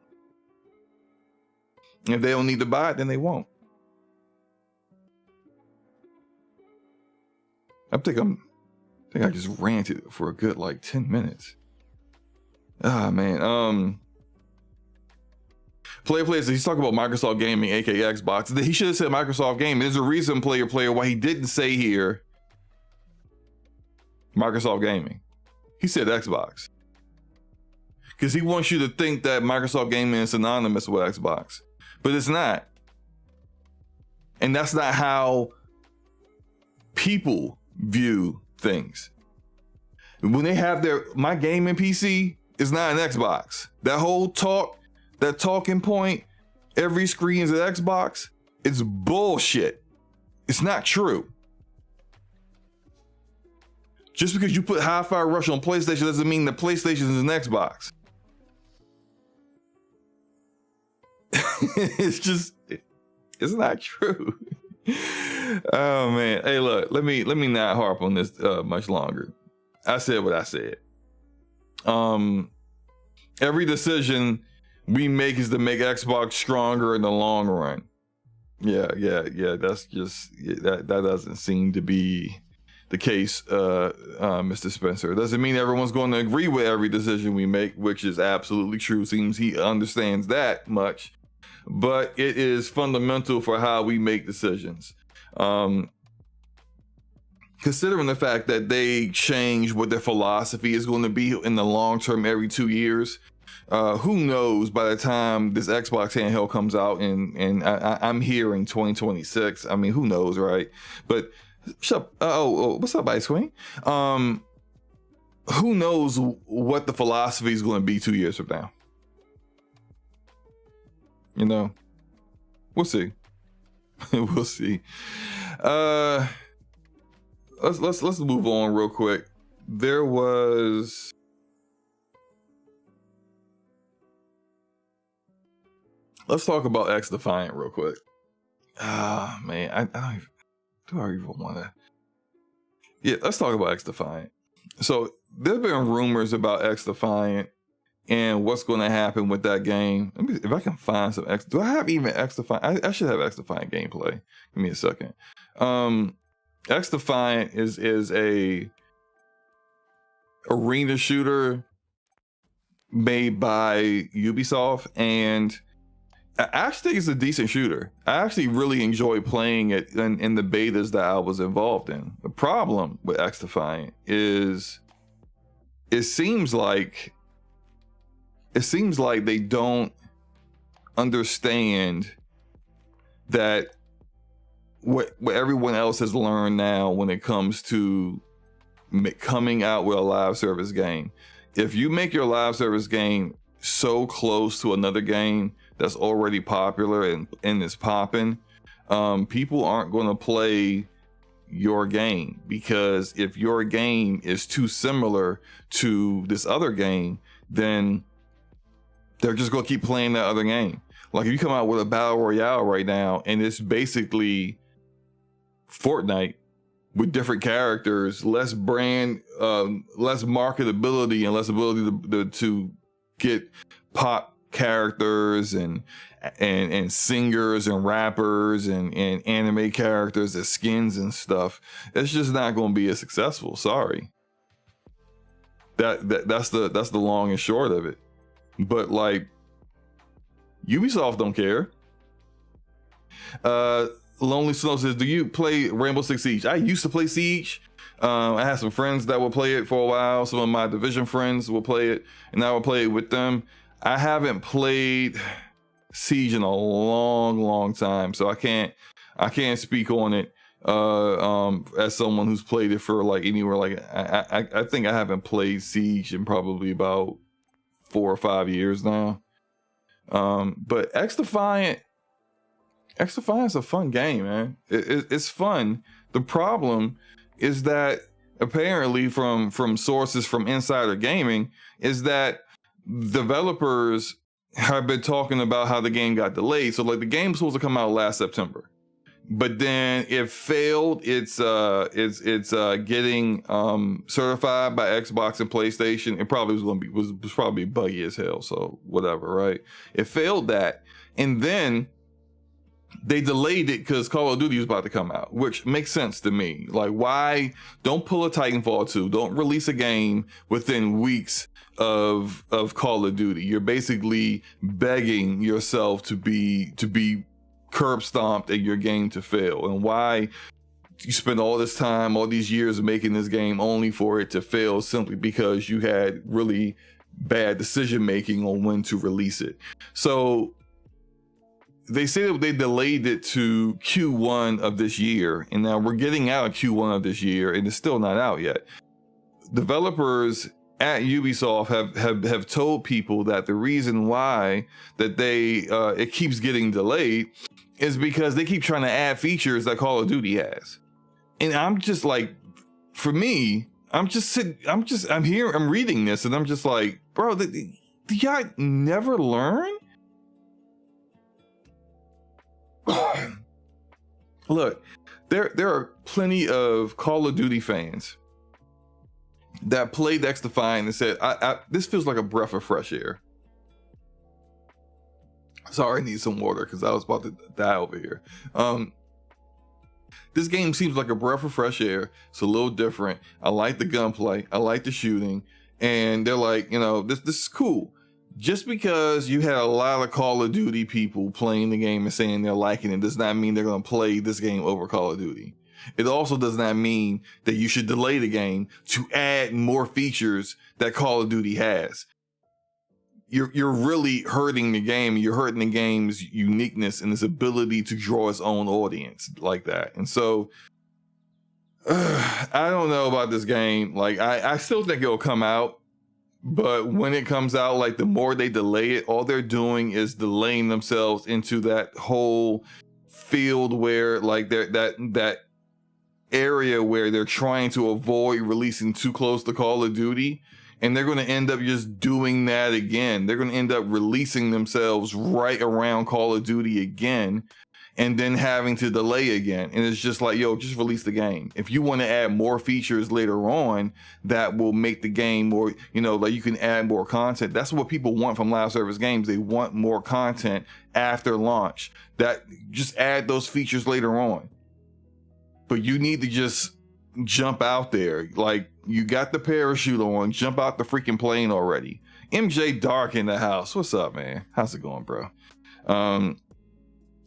If they don't need to buy it, then they won't. I think I just ranted for a good 10 minutes. Ah, man. Player, he's talking about Microsoft Gaming, aka Xbox. He should have said Microsoft Gaming. There's a reason, player, why he didn't say here Microsoft Gaming. He said Xbox. Because he wants you to think that Microsoft Gaming is synonymous with Xbox. But it's not. And that's not how people view things. When they have my gaming PC is not an Xbox. That whole talking point, every screen is an Xbox, it's bullshit. It's not true. Just because you put Hi-Fi Rush on PlayStation doesn't mean that PlayStation is an Xbox. It's not true. Oh man. Hey, look, let me not harp on this much longer. I said what I said. Every decision we make is to make Xbox stronger in the long run. Yeah. That's just that doesn't seem to be the case, Mr. Spencer. It doesn't mean everyone's going to agree with every decision we make, which is absolutely true. Seems he understands that much, but it is fundamental for how we make decisions. Considering the fact that they change what their philosophy is going to be in the long term every 2 years, who knows by the time this Xbox handheld comes out and I'm hearing 2026. I mean, who knows, right? But shut up. What's up, Ice Queen? Who knows what the philosophy is going to be 2 years from now? We'll see. We'll see. Let's move on real quick. Let's talk about X Defiant real quick. Ah, man, I don't even want to. Yeah, let's talk about X Defiant. So there's been rumors about X Defiant and what's going to happen with that game. Let me, if I can find some X. Do I have even X Defiant? I should have X Defiant gameplay. Give me a second. X Defiant is a arena shooter made by Ubisoft, and I actually think it's a decent shooter. I actually really enjoy playing it in the betas that I was involved in. The problem with X Defiant is it seems like they don't understand that what everyone else has learned now when it comes to coming out with a live service game. If you make your live service game so close to another game that's already popular and is popping, people aren't going to play your game, because if your game is too similar to this other game, then they're just going to keep playing that other game. Like if you come out with a battle royale right now and it's basically Fortnite with different characters, less brand, less marketability, and less ability to get pop characters and singers and rappers and anime characters as skins and stuff. It's just not going to be as successful. Sorry. That's the long and short of it. But like, Ubisoft don't care. Lonely Snow says, do you play Rainbow Six Siege? I used to play Siege. I had some friends that would play it for a while. Some of my Division friends will play it, and I would play it with them. I haven't played Siege in a long time, so I can't speak on it as someone who's played it for like anywhere. Like I think I haven't played Siege in probably about 4 or 5 years now. But X-Defiant is a fun game, man. It's fun. The problem is that apparently from sources from Insider Gaming is that developers have been talking about how the game got delayed. So like the game was supposed to come out last September, but then it failed. It's getting certified by Xbox and PlayStation. It probably was probably buggy as hell. So whatever, right? It failed that, and then they delayed it because Call of Duty was about to come out, which makes sense to me. Like, why don't pull a Titanfall 2? Don't release a game within weeks of Call of Duty. You're basically begging yourself to be curb stomped and your game to fail. And why you spend all this time, all these years making this game only for it to fail simply because you had really bad decision making on when to release it. So they say that they delayed it to Q1 of this year, and now we're getting out of Q1 of this year, and it's still not out yet. Developers at Ubisoft have told people that the reason why that it keeps getting delayed is because they keep trying to add features that Call of Duty has. And I'm just like, for me, I'm reading this, and I'm just like, bro, do y'all never learn? Look, there are plenty of Call of Duty fans that played X-Defiant and said, this feels like a breath of fresh air. Sorry, I need some water because I was about to die over here. This game seems like a breath of fresh air. It's a little different. I like the gunplay. I like the shooting. And they're like, this is cool. Just because you had a lot of Call of Duty people playing the game and saying they're liking it does not mean they're going to play this game over Call of Duty. It also does not mean that you should delay the game to add more features that Call of Duty has. You're really hurting the game. You're hurting the game's uniqueness and its ability to draw its own audience like that. And so I don't know about this game. Like I still think it'll come out. But when it comes out, like the more they delay it, all they're doing is delaying themselves into that whole field where like that area where they're trying to avoid releasing too close to Call of Duty. And they're going to end up just doing that again. They're going to end up releasing themselves right around Call of Duty again, and then having to delay again. And it's just like, yo, just release the game. If you want to add more features later on that will make the game more, like you can add more content. That's what people want from live service games. They want more content after launch. That just add those features later on. But you need to just jump out there. Like, you got the parachute on, jump out the freaking plane already. MJ Dark in the house. What's up, man? How's it going, bro?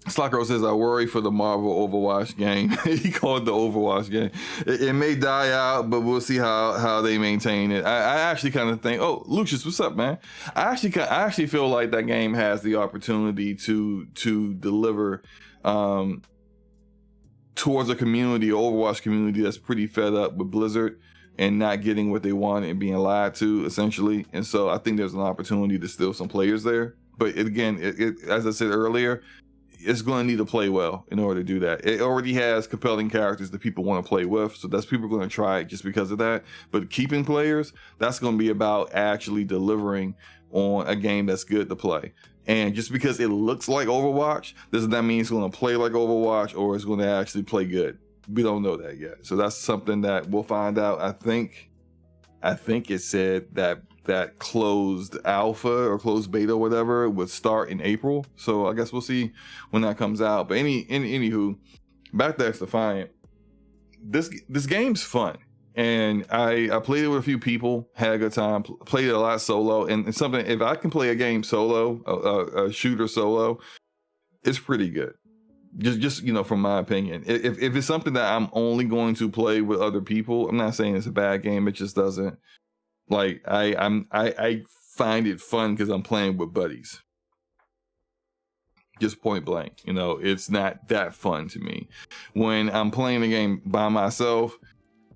Slocko says, I worry for the Marvel Overwatch game. He called it the Overwatch game. It may die out, but we'll see how they maintain it. I actually kind of think, oh, Lucius, what's up, man? I actually feel like that game has the opportunity to deliver towards a community, Overwatch community that's pretty fed up with Blizzard and not getting what they want and being lied to, essentially. And so I think there's an opportunity to steal some players there. But again, as I said earlier, it's going to need to play well in order to do that. It already has compelling characters that people want to play with, so that's people going to try it just because of that. But keeping players, that's going to be about actually delivering on a game that's good to play. And just because it looks like Overwatch doesn't that mean it's going to play like Overwatch or it's going to actually play good. we don't know that yet. So that's something that we'll find out. I think it said that closed alpha or closed beta or whatever would start in April. So I guess we'll see when that comes out. But anywho, back to X Defiant. This game's fun. And I played it with a few people, had a good time, played it a lot solo. And it's something, if I can play a game solo, a shooter solo, it's pretty good. Just from my opinion. If it's something that I'm only going to play with other people, I'm not saying it's a bad game. It just doesn't, like, I find it fun because I'm playing with buddies. Just point blank. It's not that fun to me. When I'm playing the game by myself,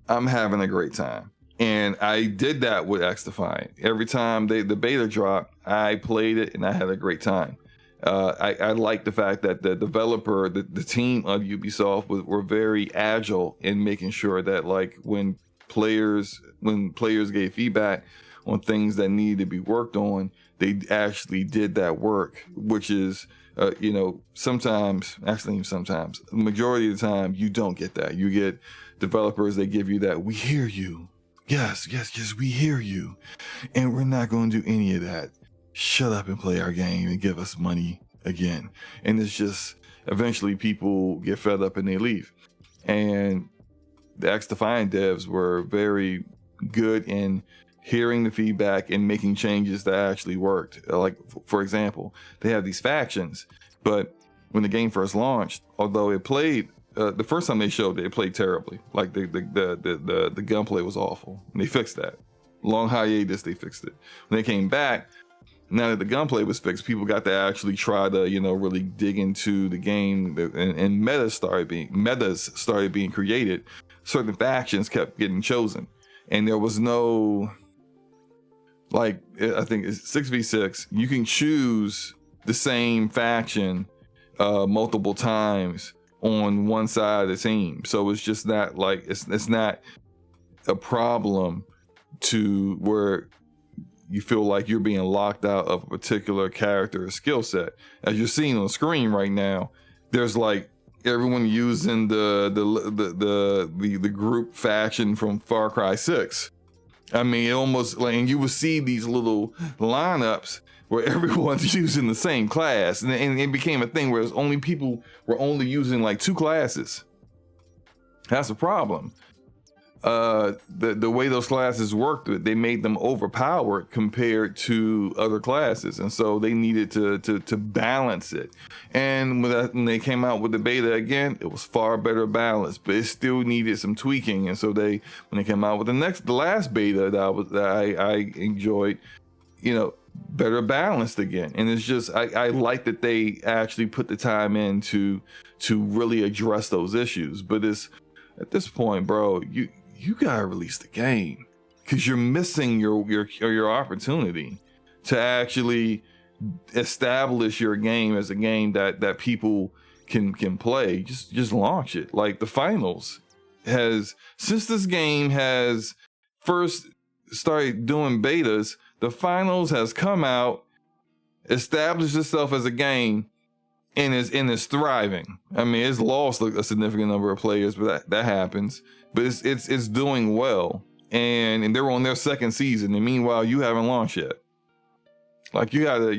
I'm having a great time. And I did that with X Defiant. Every time the beta dropped, I played it and I had a great time. I like the fact that the developer, the team of Ubisoft were very agile in making sure that, like, when players gave feedback on things that needed to be worked on, they actually did that work, which is, sometimes, the majority of the time, you don't get that. You get developers, they give you that, we hear you. Yes, we hear you. And we're not going to do any of that. Shut up and play our game and give us money again. And it's just, eventually people get fed up and they leave. And the X Defiant devs were very good in hearing the feedback and making changes that actually worked. Like, for example, they have these factions, but when the game first launched, although it played, the first time they showed it played terribly. Like the gunplay was awful. And they fixed that. Long hiatus, they fixed it. When they came back, now that the gunplay was fixed, people got to actually try to, really dig into the game, and metas started being created. Certain factions kept getting chosen, and there was no, like, I think it's 6v6. You can choose the same faction multiple times on one side of the team. So it's just not like, it's not a problem to where you feel like you're being locked out of a particular character or skill set. As you're seeing on the screen right now, there's like everyone using the group faction from Far Cry 6. I mean, it almost like, and you would see these little lineups where everyone's using the same class, and it became a thing where people were only using like 2 classes. That's a problem. The way those classes worked, they made them overpowered compared to other classes, and so they needed to balance it. And when they came out with the beta again, it was far better balanced, but it still needed some tweaking. And so when they came out with the last beta that I enjoyed, better balanced again. And it's just, I like that they actually put the time in to really address those issues. But it's, at this point, bro, you gotta release the game, because you're missing your opportunity to actually establish your game as a game that people can play. Just launch it. Like, the finals since this game has first started doing betas, the finals has come out, established itself as a game, and is thriving. I mean, it's lost a significant number of players, but that happens. But it's doing well, and they're on their second season, and meanwhile you haven't launched yet. Like, you gotta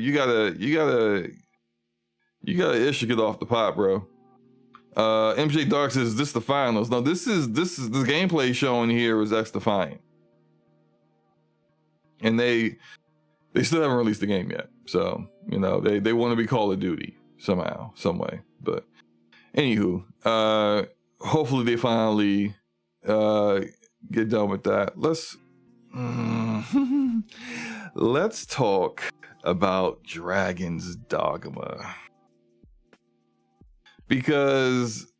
issue it off the pot, bro. MJ Dark says, this the finals. No, this is the gameplay showing here is X Defiant. And they still haven't released the game yet. So, they want to be Call of Duty somehow, some way. But anywho, hopefully they finally get done with that. Let's talk about Dragon's Dogma, because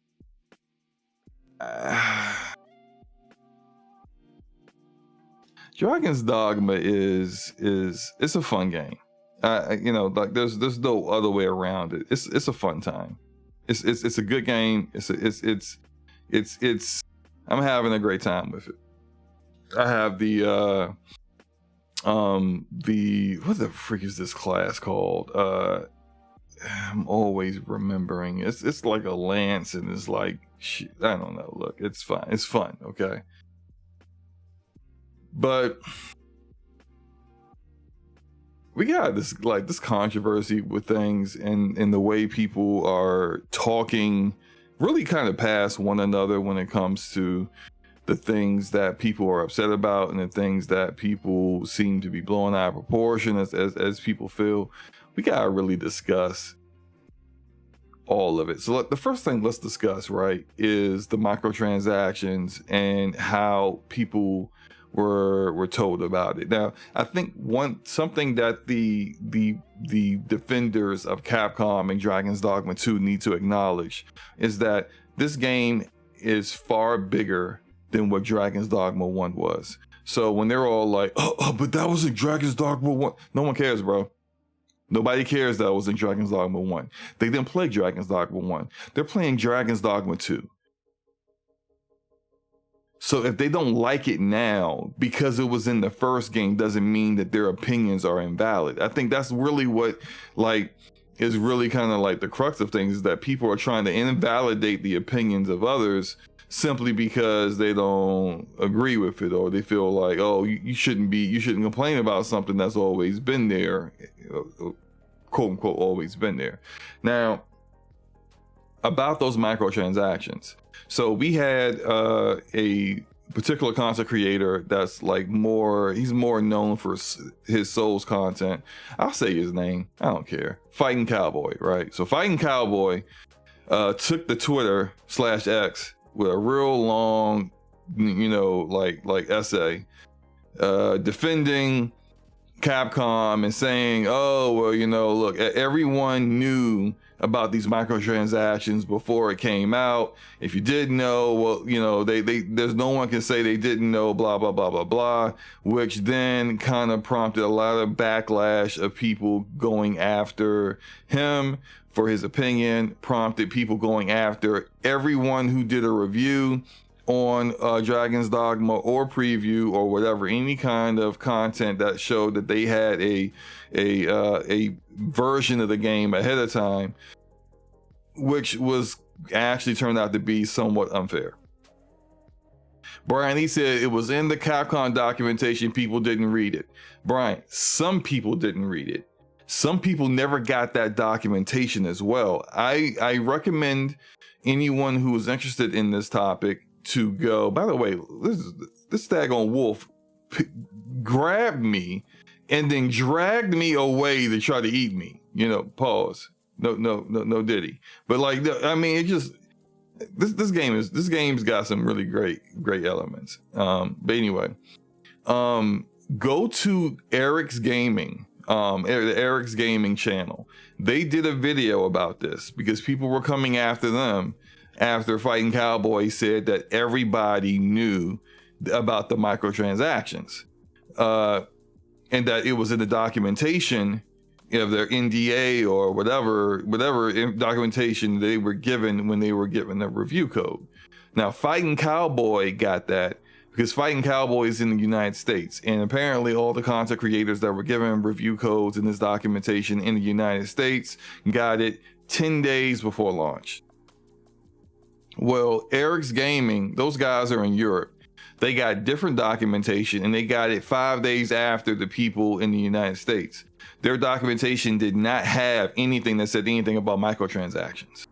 Dragon's Dogma is it's a fun game. Like, there's no other way around it. It's a fun time. It's a good game. It's I'm having a great time with it. I have the what the freak is this class called? I'm always remembering. It's like a lance, and it's like shit, I don't know. Look, it's fine. It's fun, okay? But we got this controversy with things and the way people are talking really kind of past one another when it comes to the things that people are upset about and the things that people seem to be blowing out of proportion as people feel. We gotta really discuss all of it. So the first thing let's discuss, right, is the microtransactions and how people were told about it. Now, I think something that the defenders of Capcom and Dragon's Dogma 2 need to acknowledge is that this game is far bigger than what Dragon's Dogma 1 was. So when they're all like, oh, but that was in Dragon's Dogma 1. No one cares, bro. Nobody cares that was in Dragon's Dogma 1. They didn't play Dragon's Dogma 1. They're playing Dragon's Dogma 2. So if they don't like it now because it was in the first game doesn't mean that their opinions are invalid. I think that's really what is really kind of like the crux of things, is that people are trying to invalidate the opinions of others simply because they don't agree with it, or they feel like, oh, you shouldn't complain about something that's always been there, quote unquote, always been there. Now, about those microtransactions. So we had a particular content creator that's he's more known for his Souls content. I'll say his name, I don't care. Fighting Cowboy, right? So Fighting Cowboy took the Twitter /X with a real long, essay defending Capcom and saying, oh, well, look, everyone knew about these microtransactions before it came out. If you didn't know, well, there's no one can say they didn't know, blah, blah, blah, blah, blah, which then kind of prompted a lot of backlash of people going after him for his opinion, prompted people going after everyone who did a review on Dragon's Dogma or preview or whatever, any kind of content that showed that they had a version of the game ahead of time, which was actually turned out to be somewhat unfair. Brian, he said it was in the Capcom documentation, people didn't read it. Brian, some people didn't read it. Some people never got that documentation as well. I recommend anyone who is interested in this topic to go. By the way, this daggone wolf grabbed me and then dragged me away to try to eat me. Pause. No diddy. But it just this game's got some really great elements. But anyway, go to Eric's Gaming. The Eric's Gaming channel. They did a video about this because people were coming after them after Fighting Cowboy said that everybody knew about the microtransactions, and that it was in the documentation of their NDA or whatever documentation they were given when they were given the review code. Now, Fighting Cowboy got that because Fighting Cowboy is in the United States, and apparently all the content creators that were given review codes in this documentation in the United States got it 10 days before launch. Well, Eric's Gaming, those guys are in Europe. They got different documentation, and they got it 5 days after the people in the United States. Their documentation did not have anything that said anything about microtransactions.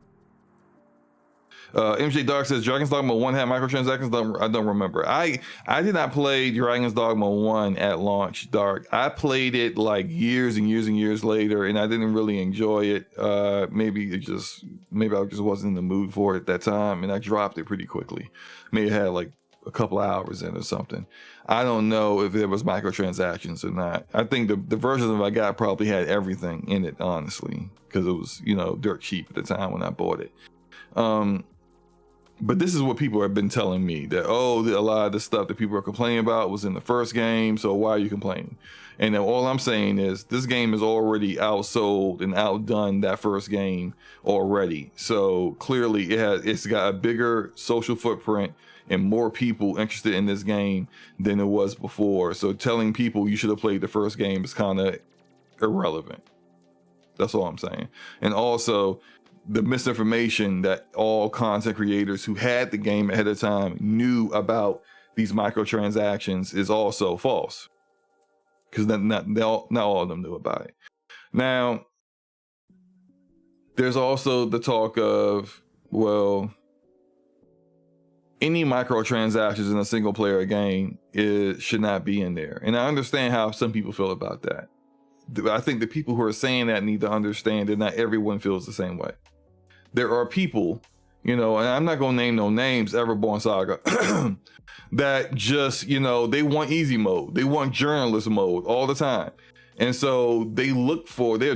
MJ Dark says Dragon's Dogma 1 had microtransactions. I don't remember. I did not play Dragon's Dogma 1 at launch, Dark. I played it years and years and years later, and I didn't really enjoy it. Maybe I just wasn't in the mood for it at that time, and I dropped it pretty quickly. Maybe it had a couple hours in or something. I don't know if there was microtransactions or not. I think the version of I got probably had everything in it, honestly, because it was dirt cheap at the time when I bought it. But this is what people have been telling me, that, a lot of the stuff that people are complaining about was in the first game, so why are you complaining? And then all I'm saying is this game is already outsold and outdone that first game already. So clearly it's got a bigger social footprint and more people interested in this game than it was before. So telling people you should have played the first game is kind of irrelevant. That's all I'm saying. And also, the misinformation that all content creators who had the game ahead of time knew about these microtransactions is also false, because not all of them knew about it. Now, there's also the talk of, well, any microtransactions in a single player game should not be in there. And I understand how some people feel about that. I think the people who are saying that need to understand that not everyone feels the same way. There are people, and I'm not going to name no names, Everborn Saga, that just, they want easy mode. They want journalist mode all the time. And so they'll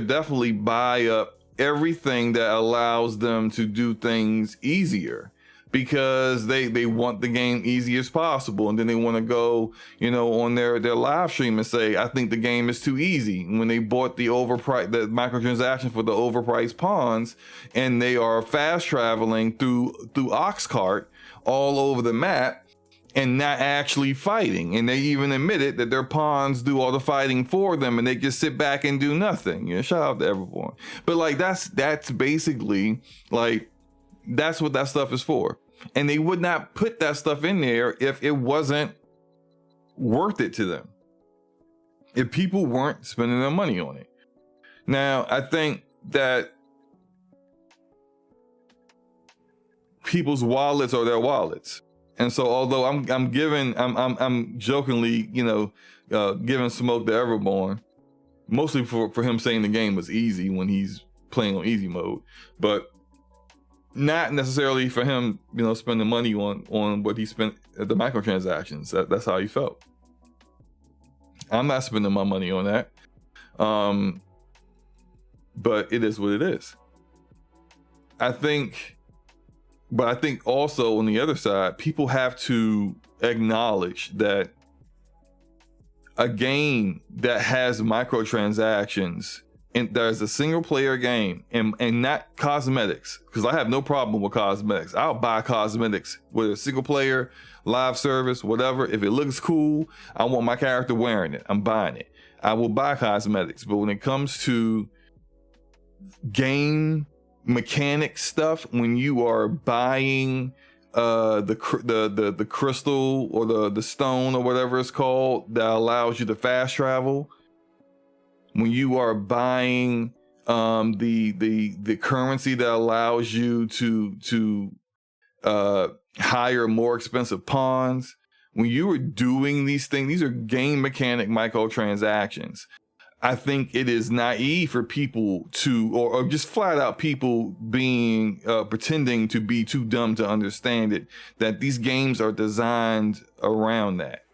definitely buy up everything that allows them to do things easier, because they want the game easy as possible. And then they want to go, on their live stream and say, I think the game is too easy, when they bought the microtransaction for the overpriced pawns, and they are fast traveling through Oxcart all over the map and not actually fighting. And they even admitted that their pawns do all the fighting for them and they just sit back and do nothing. Shout out to Everborn. But that's basically that's what that stuff is for. And they would not put that stuff in there if it wasn't worth it to them, if people weren't spending their money on it. Now, I think that people's wallets are their wallets. And so although I'm jokingly, giving smoke to Everborn, mostly for him saying the game was easy when he's playing on easy mode, but not necessarily for him, spending money on what he spent at the microtransactions. That's how he felt. I'm not spending my money on that. But it is what it is. I think also on the other side, people have to acknowledge that a game that has microtransactions, and there's a single player game and not cosmetics, because I have no problem with cosmetics. I'll buy cosmetics, whether it's single player, live service, whatever. If it looks cool, I want my character wearing it, I'm buying it. I will buy cosmetics. But when it comes to game mechanic stuff, when you are buying the crystal or the stone or whatever it's called that allows you to fast travel, when you are buying the currency that allows you to hire more expensive pawns, when you are doing these things, these are game mechanic microtransactions. I think it is naive for people to, or just flat out people being pretending to be too dumb to understand it, that these games are designed around that.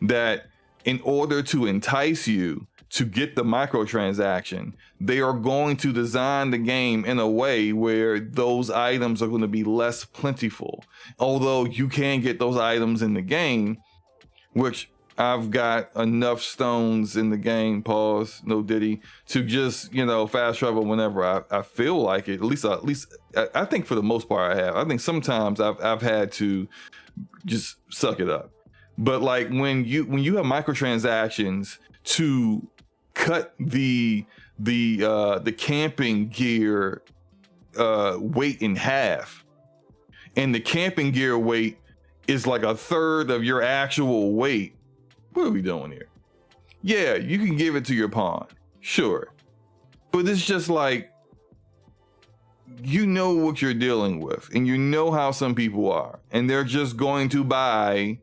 That in order to entice you to get the microtransaction, they are going to design the game in a way where those items are going to be less plentiful. Although you can get those items in the game, which I've got enough stones in the game, pause, no diddy, to just, fast travel whenever I feel like it. At least I think for the most part I have. I think sometimes I've had to just suck it up. But when you have microtransactions to cut the camping gear weight in half, and the camping gear weight is like a third of your actual weight, what are we doing here? Yeah, you can give it to your pawn, sure, but it's just what you're dealing with, and how some people are, and they're just going to buy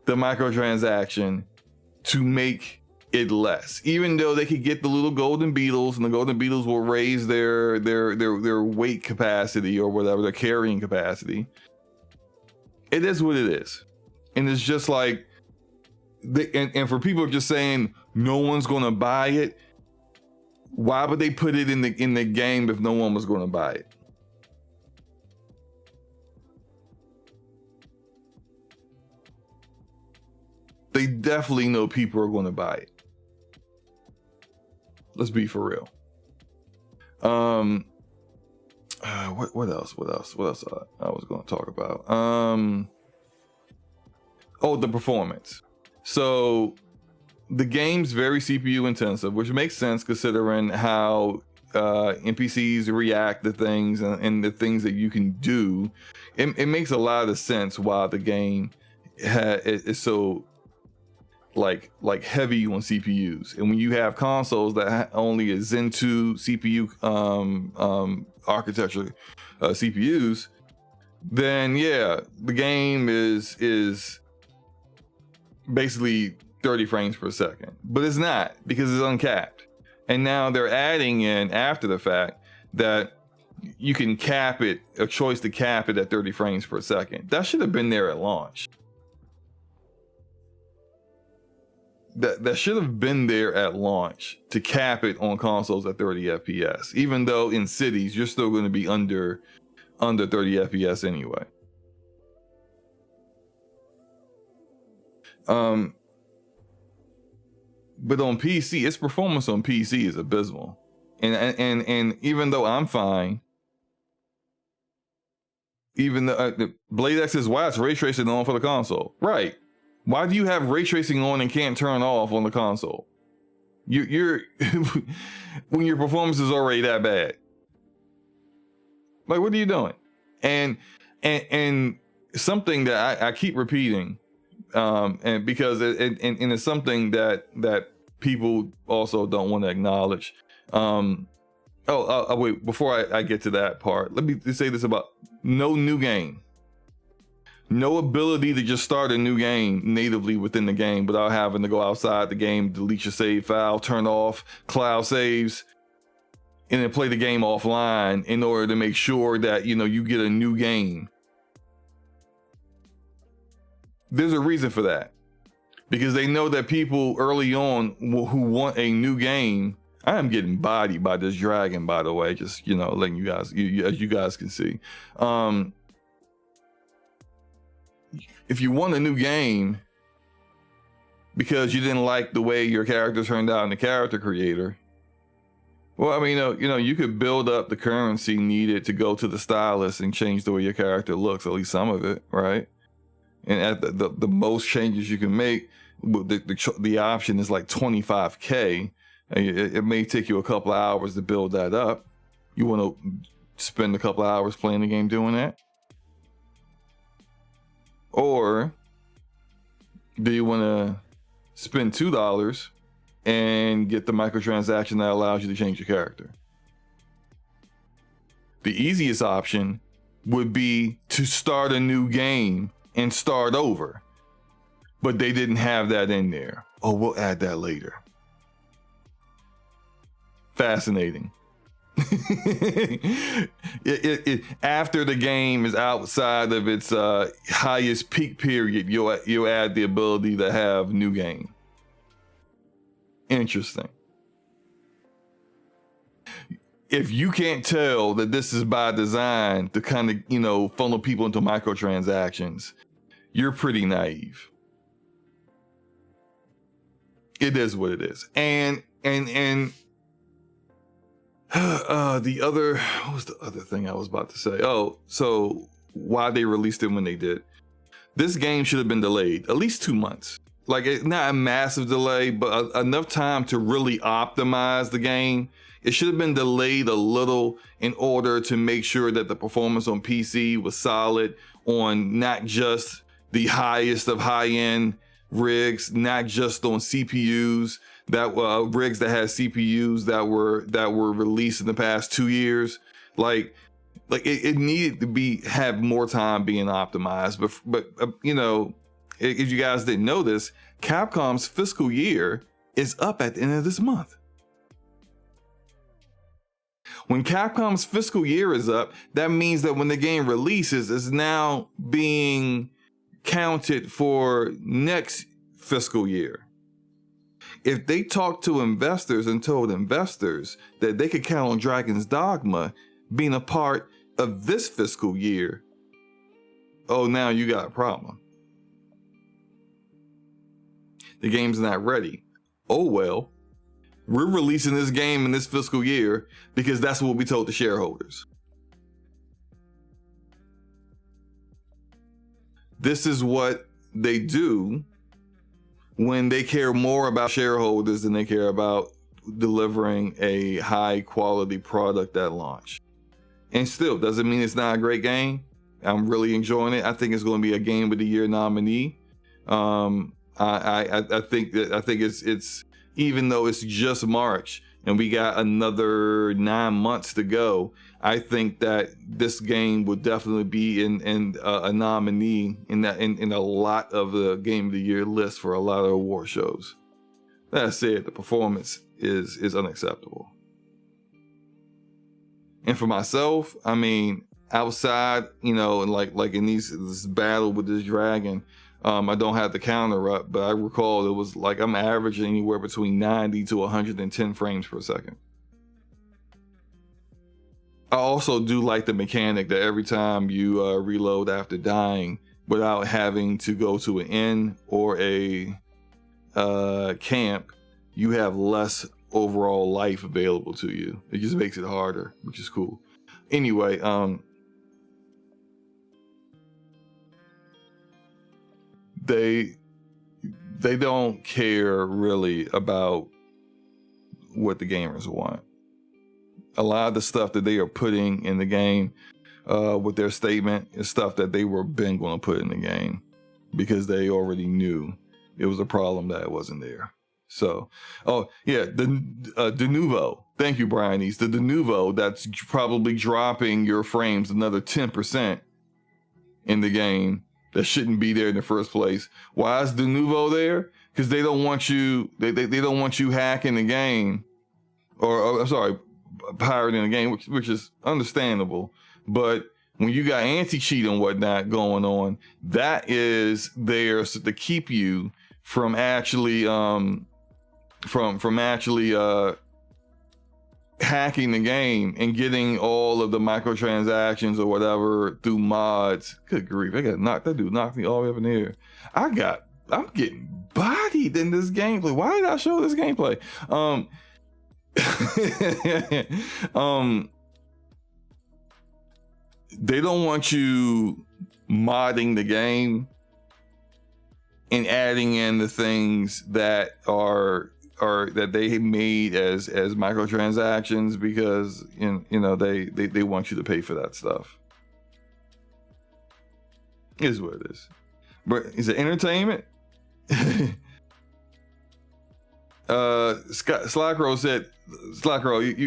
the microtransaction to make it less, even though they could get the little golden beetles, and the golden beetles will raise their weight capacity or whatever, their carrying capacity. It is what it is. And it's just and for people just saying no one's gonna buy it, why would they put it in the game if no one was gonna buy it? They definitely know people are gonna buy it. Let's be for real. What else? What else I was going to talk about? The performance. So the game's very CPU intensive, which makes sense considering how NPCs react to things and the things that you can do. It makes a lot of sense why the game is so like heavy on CPUs. And when you have consoles that only a Zen 2 CPU architecture CPUs, then yeah, the game is basically 30 frames per second, but it's not, because it's uncapped. And now they're adding in after the fact that you can cap it, a choice to cap it at 30 frames per second. That should have been there at launch. That should have been there at launch, to cap it on consoles at 30 FPS, even though in cities you're still going to be under 30 FPS anyway. But on PC, its performance on PC is abysmal. And even though I'm fine, even the Blade X is why it's ray tracing on for the console. Right. Why do you have ray tracing on and can't turn off on the console? You're when your performance is already that bad. Like, what are you doing? And something that I keep repeating, and because it's something that people also don't want to acknowledge. Wait, before I get to that part, let me just say this about no new game. No ability to just start a new game natively within the game without having to go outside the game, delete your save file, turn off cloud saves, and then play the game offline in order to make sure that, you know, you get a new game. There's a reason for that, because they know that people early on who want a new game. I am getting bodied by this dragon, by the way, just, you know, letting you guys, as you guys can see. If you want a new game because you didn't like the way your character turned out in the character creator, well, I mean, you could build up the currency needed to go to the stylist and change the way your character looks, at least some of it, right? And at the most changes you can make, the option is like 25K. It may take you a couple of hours to build that up. You want to spend a couple of hours playing the game doing that? Or do you want to spend $2 and get the microtransaction that allows you to change your character? The easiest option would be to start a new game and start over. But they didn't have that in there. Oh, we'll add that later. Fascinating. After the game is outside of its highest peak period, you'll add the ability to have new game. Interesting. If you can't tell that this is by design to kind of, you know, funnel people into microtransactions, you're pretty naive. It is what it is. And what was the other thing I was about to say? Oh, so why they released it when they did. This game should have been delayed at least 2 months. Like, it's not a massive delay, but enough time to really optimize the game. It should have been delayed a little in order to make sure that the performance on PC was solid on not just the highest of high-end rigs, not just on CPUs that were rigs that had CPUs that were released in the past 2 years. Like it needed to have more time being optimized. But you know, if you guys didn't know this, Capcom's fiscal year is up at the end of this month. When Capcom's fiscal year is up, that means that when the game releases, it's now being counted for next fiscal year. If they talked to investors and told investors that they could count on Dragon's Dogma being a part of this fiscal year, oh, now you got a problem. The game's not ready. Oh, well, we're releasing this game in this fiscal year because that's what we told the shareholders. This is what they do when they care more about shareholders than they care about delivering a high quality product at launch. And still, doesn't mean it's not a great game. I'm really enjoying it. I think it's going to be a Game of the Year nominee. I think it's even though it's just March and we got another 9 months to go, I think that this game would definitely be in a nominee in a lot of the Game of the Year list for a lot of award shows. That said, the performance is unacceptable. And for myself, I mean, outside, you know, and like in this battle with this dragon, I don't have the counter up, but I recall it was like I'm averaging anywhere between 90 to 110 frames per second. I also do like the mechanic that every time you reload after dying, without having to go to an inn or a camp, you have less overall life available to you. It just makes it harder, which is cool. Anyway, they don't care really about what the gamers want. A lot of the stuff that they are putting in the game with their statement is stuff that they were been going to put in the game because they already knew it was a problem that it wasn't there. So, oh yeah, the de novo. Thank you, Brian East. The de novo that's probably dropping your frames another 10% in the game that shouldn't be there in the first place. Why is de novo there? Because they don't want you. They don't want you hacking the game, or I'm sorry, pirating the game, which is understandable. But when you got anti-cheat and whatnot going on, that is there to keep you from actually hacking the game and getting all of the microtransactions or whatever through mods. Good grief, that dude knocked me all the way up in the air. I'm getting bodied in this gameplay. Why did I show this gameplay? They don't want you modding the game and adding in the things that are that they made as microtransactions, because you know they want you to pay for that stuff. It is what it is. But is it entertainment? Slackrow said,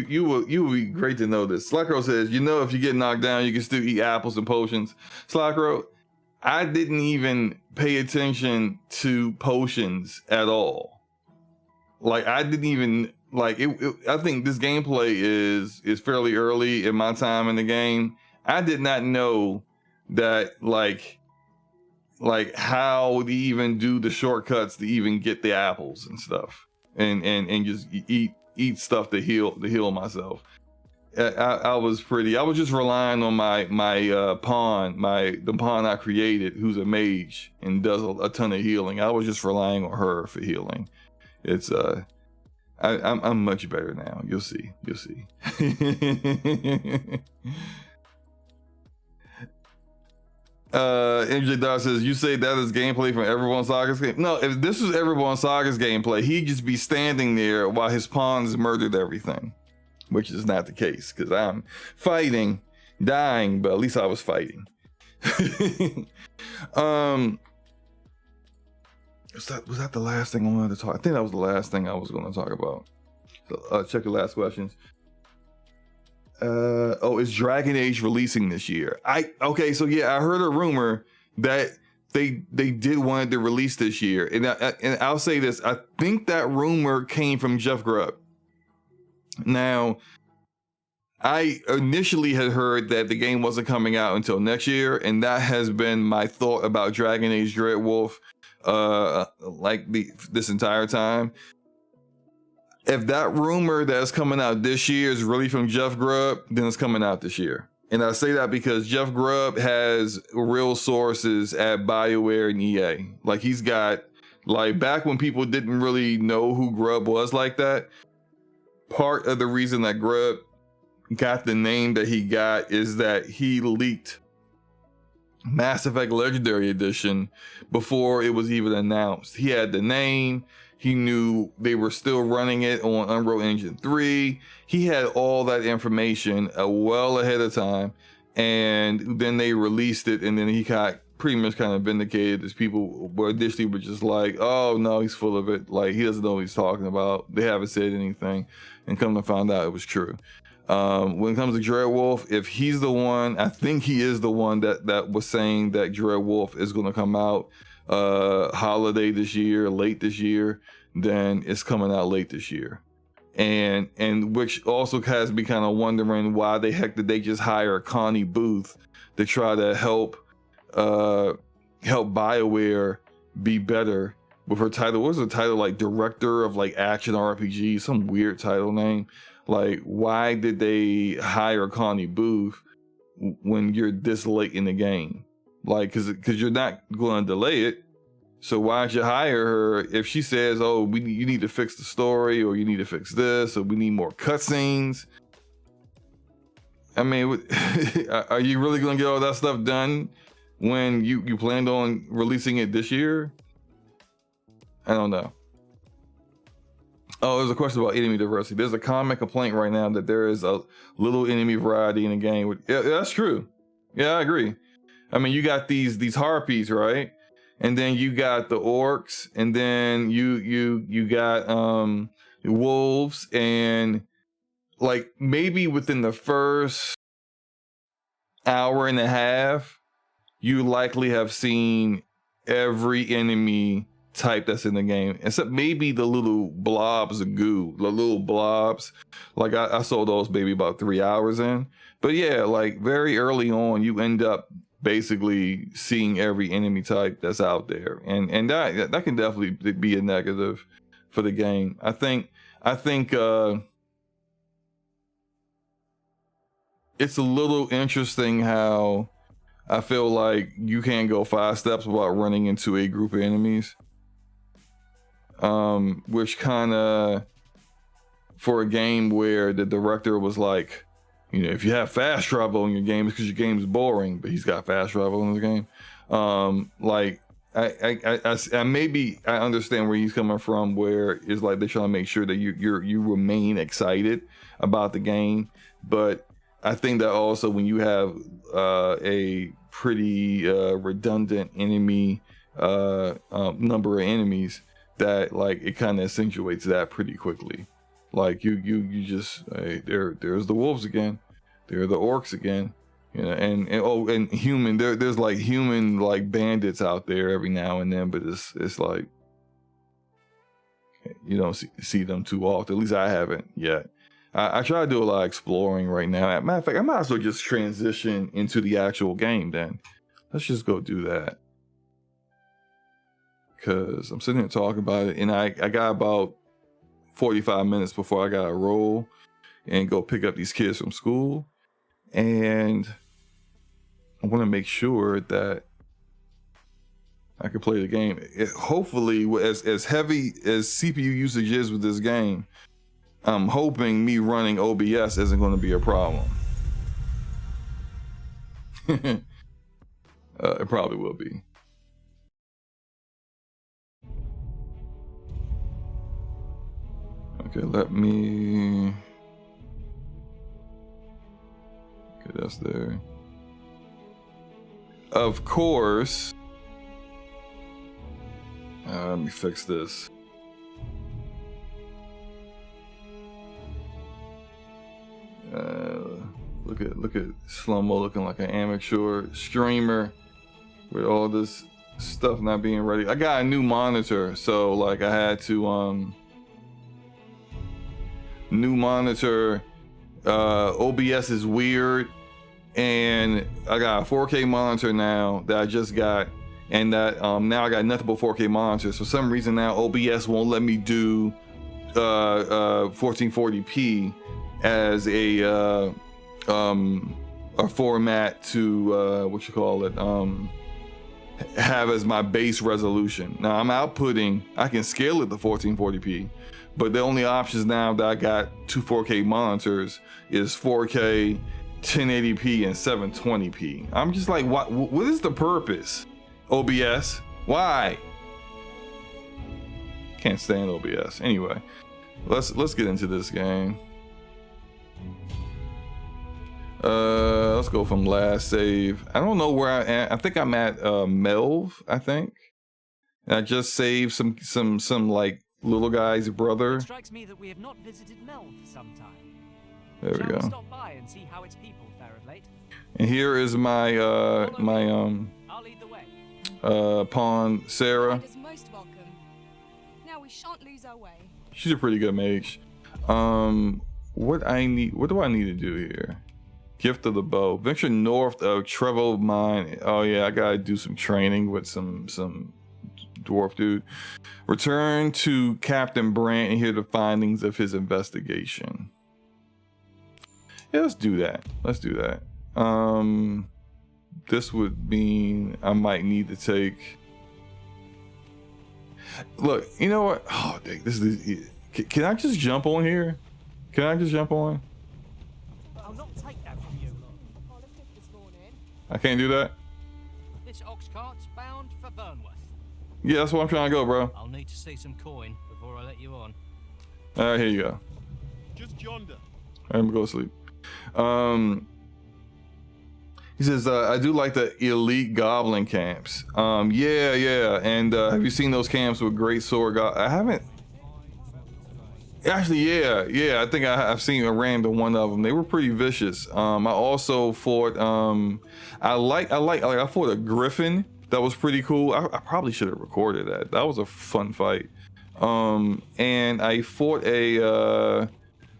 you will be great to know this. Slackrow says, you know, if you get knocked down, you can still eat apples and potions. Slackrow, I didn't even pay attention to potions at all. Like, I didn't even like it. I think this gameplay is fairly early in my time in the game. I did not know that like how to even do the shortcuts to even get the apples and stuff, and just eat stuff to heal myself. I was just relying on my pawn, the pawn I created, who's a mage and does a ton of healing. I was just relying on her for healing. It's I'm much better now. You'll see. MJ Dog says, you say that is gameplay from Everborn Saga's game? No, if this was Everborn Saga's gameplay, he'd just be standing there while his pawns murdered everything, which is not the case, because I'm fighting, dying, but at least I was fighting. Was that the last thing I wanted to talk? I think that was the last thing I was going to talk about. So check the last questions. Is Dragon Age releasing this year? Okay, so yeah, I heard a rumor that they did want it to release this year, and I'll say this: I think that rumor came from Jeff Grubb. Now, I initially had heard that the game wasn't coming out until next year, and that has been my thought about Dragon Age Dreadwolf, this entire time. If that rumor that's coming out this year is really from Jeff Grubb, then it's coming out this year. And I say that because Jeff Grubb has real sources at BioWare and EA. Like, he's got, like, back when people didn't really know who Grubb was like that, part of the reason that Grubb got the name that he got is that he leaked Mass Effect Legendary Edition before it was even announced. He had the name. He knew they were still running it on Unreal Engine 3. He had all that information well ahead of time. And then they released it, and then he got pretty much kind of vindicated, as people were initially were just like, oh no, he's full of it. Like, he doesn't know what he's talking about. They haven't said anything. And come to find out, it was true. When it comes to Dreadwolf, if he's the one, I think he is the one that was saying that Dreadwolf is going to come out holiday this year, late this year, then it's coming out late this year. And which also has me kind of wondering why the heck did they just hire Connie Booth to try to help BioWare be better with her title. What was the title, like director of like action RPG, some weird title name? Like, why did they hire Connie Booth when you're this late in the game? Like, because you're not going to delay it. So why don't you hire her if she says, oh, you need to fix the story, or you need to fix this, or we need more cutscenes? I mean, are you really going to get all that stuff done when you planned on releasing it this year? I don't know. Oh, there's a question about enemy diversity. There's a common complaint right now that there is a little enemy variety in the game. Yeah, that's true. Yeah, I agree. I mean, you got these harpies, right? And then you got the orcs, and then you got wolves, and like maybe within the first hour and a half, you likely have seen every enemy type that's in the game, except maybe the little blobs of goo, the little blobs. Like I saw those maybe about 3 hours in. But yeah, like very early on, you end up basically seeing every enemy type that's out there, and that can definitely be a negative for the game. I think it's a little interesting how I feel like you can't go 5 steps without running into a group of enemies. Which kind of, for a game where the director was like, you know, if you have fast travel in your game, it's because your game is boring, but he's got fast travel in the game. Like I maybe I understand where he's coming from, where it's like they're trying to make sure that you remain excited about the game. But I think that also when you have a pretty redundant enemy number of enemies, that like it kind of accentuates that pretty quickly. Like you just, hey, there's the wolves again, there are the orcs again, you know, and human, there's like human like bandits out there every now and then, but it's like you don't see them too often. At least I haven't yet. I try to do a lot of exploring right now. As a matter of fact, I might as well just transition into the actual game then. Let's just go do that. Because I'm sitting here talking about it, and I got about 45 minutes before I got to roll and go pick up these kids from school. And I want to make sure that I can play the game. Hopefully, as heavy as CPU usage is with this game, I'm hoping me running OBS isn't going to be a problem. It probably will be. Okay, let me... Okay, that's there. Of course. Let me fix this. Look at SloMo looking like an amateur streamer with all this stuff not being ready. I got a new monitor, so like I had to new monitor. OBS is weird, and I got a 4K monitor now that I just got, and that now I got nothing but 4K monitors. For some reason now OBS won't let me do 1440p as a format to what you call it, have as my base resolution. Now I'm outputting, I can scale it to 1440p, but the only options now that I got two 4K monitors is 4K 1080p and 720p. I'm just like, what is the purpose? OBS, why? Can't stand OBS. Anyway, let's get into this game. Let's go from last save. I don't know where I am. I think I'm at Melv, I think. And I just saved some like little guy's brother. It strikes me that we have not visited Melv for some time. There we go. Stop by and see how its people fare of late. And here is my I'll lead the way. pawn Sarah. Is most welcome. Now we shan't lose our way. She's a pretty good mage. What do I need to do here? Gift of the bow. Venture north of Trevo Mine. Oh yeah, I gotta do some training with some dwarf dude. Return to Captain Brant and hear the findings of his investigation. Yeah, let's do that. This would mean I might need to take. Look, you know what? Oh, dang, this is. Can I just jump on here? Can I just jump on? I'll not take that from you. I can't do that. This ox cart's bound for Burnworth. Yeah, that's where I'm trying to go, bro. I'll need to see some coin before I let you on. All right, here you go. Just yonder. I'm gonna go to sleep. He says, I do like the elite goblin camps. Yeah. And have you seen those camps with great sword? I haven't. Actually, yeah. I think I've seen a random one of them. They were pretty vicious. I also fought. I fought a griffin. That was pretty cool. I probably should have recorded that. That was a fun fight. And I fought a.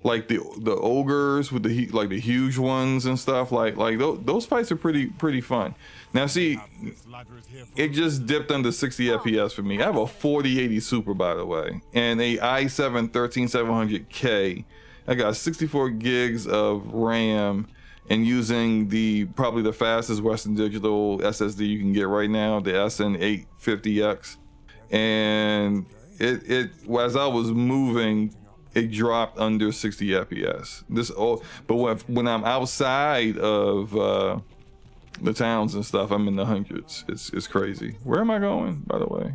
Like the ogres with the huge ones and stuff, like those fights are pretty fun. Now see, it just dipped under 60 FPS for me. I have a 4080 Super, by the way, and a i7 13700K. I got 64 gigs of RAM and using probably the fastest Western Digital SSD you can get right now, the SN850X. And it as I was moving, it dropped under 60 FPS. But when I'm outside of the towns and stuff, I'm in the hundreds. It's crazy. Where am I going, by the way?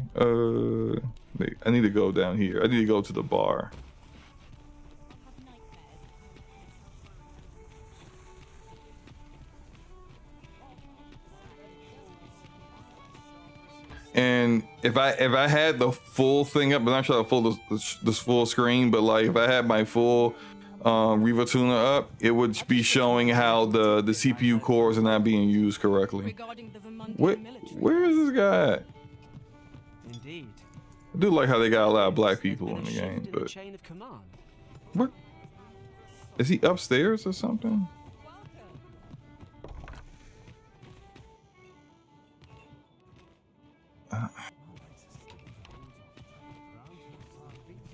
I need to go down here. I need to go to the bar. And if I had the full thing up, but I'm not sure this full screen, but like if I had my full Riva tuner up, it would be showing how the CPU cores are not being used correctly. Where is this guy at? Indeed. I do like how they got a lot of black people in the game, but what? Is he upstairs or something?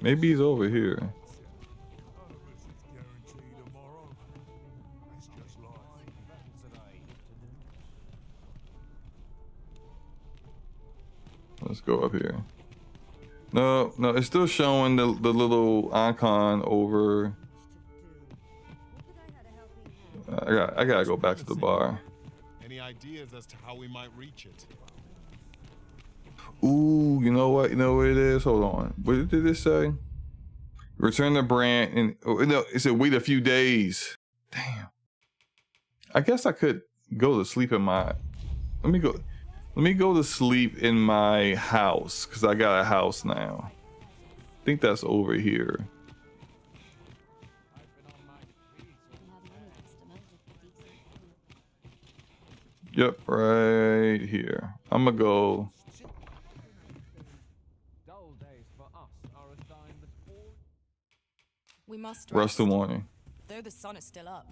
Maybe he's over here. Let's go up here. No, it's still showing the little icon over. I gotta go back to the bar. Any ideas as to how we might reach it? Ooh, you know what? You know what it is? Hold on. What did it say? Return to Brant and it said wait a few days. Damn. I guess I could go to sleep in my. Let me go to sleep in my house because I got a house now. I think that's over here. Yep, right here. I'm gonna go. We must rest till morning. Though the sun is still up.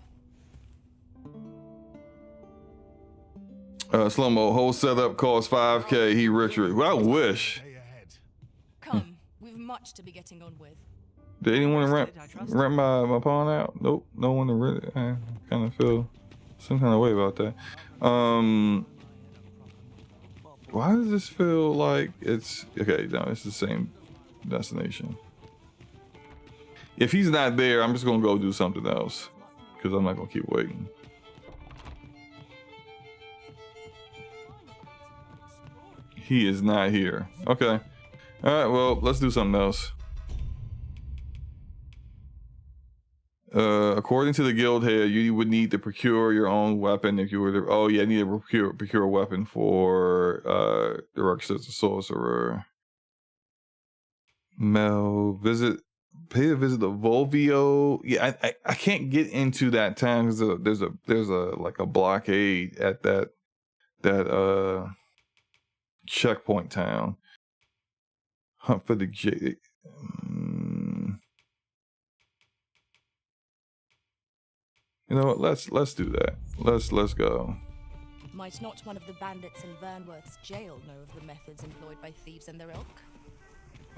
SloMo, whole setup costs 5K. He richer. Well, I wish. Come, we've much to be getting on with. Did anyone rent my pawn out? Nope, no one to rent it. I kind of feel some kind of way about that. Why does this feel like it's okay? No, it's the same destination. If he's not there, I'm just gonna go do something else because I'm not gonna keep waiting. He is not here. Okay. All right, well, let's do something else. According to the guild head, you would need to procure your own weapon if you were to. Oh yeah, I need to procure a weapon for the requisite sorcerer. Mel, pay a visit to Volvio. Yeah, I can't get into that town because there's a like a blockade at that checkpoint town. Hunt for the J. You know what? Let's do that. Let's go. Might not one of the bandits in Vernworth's jail know of the methods employed by thieves and their ilk?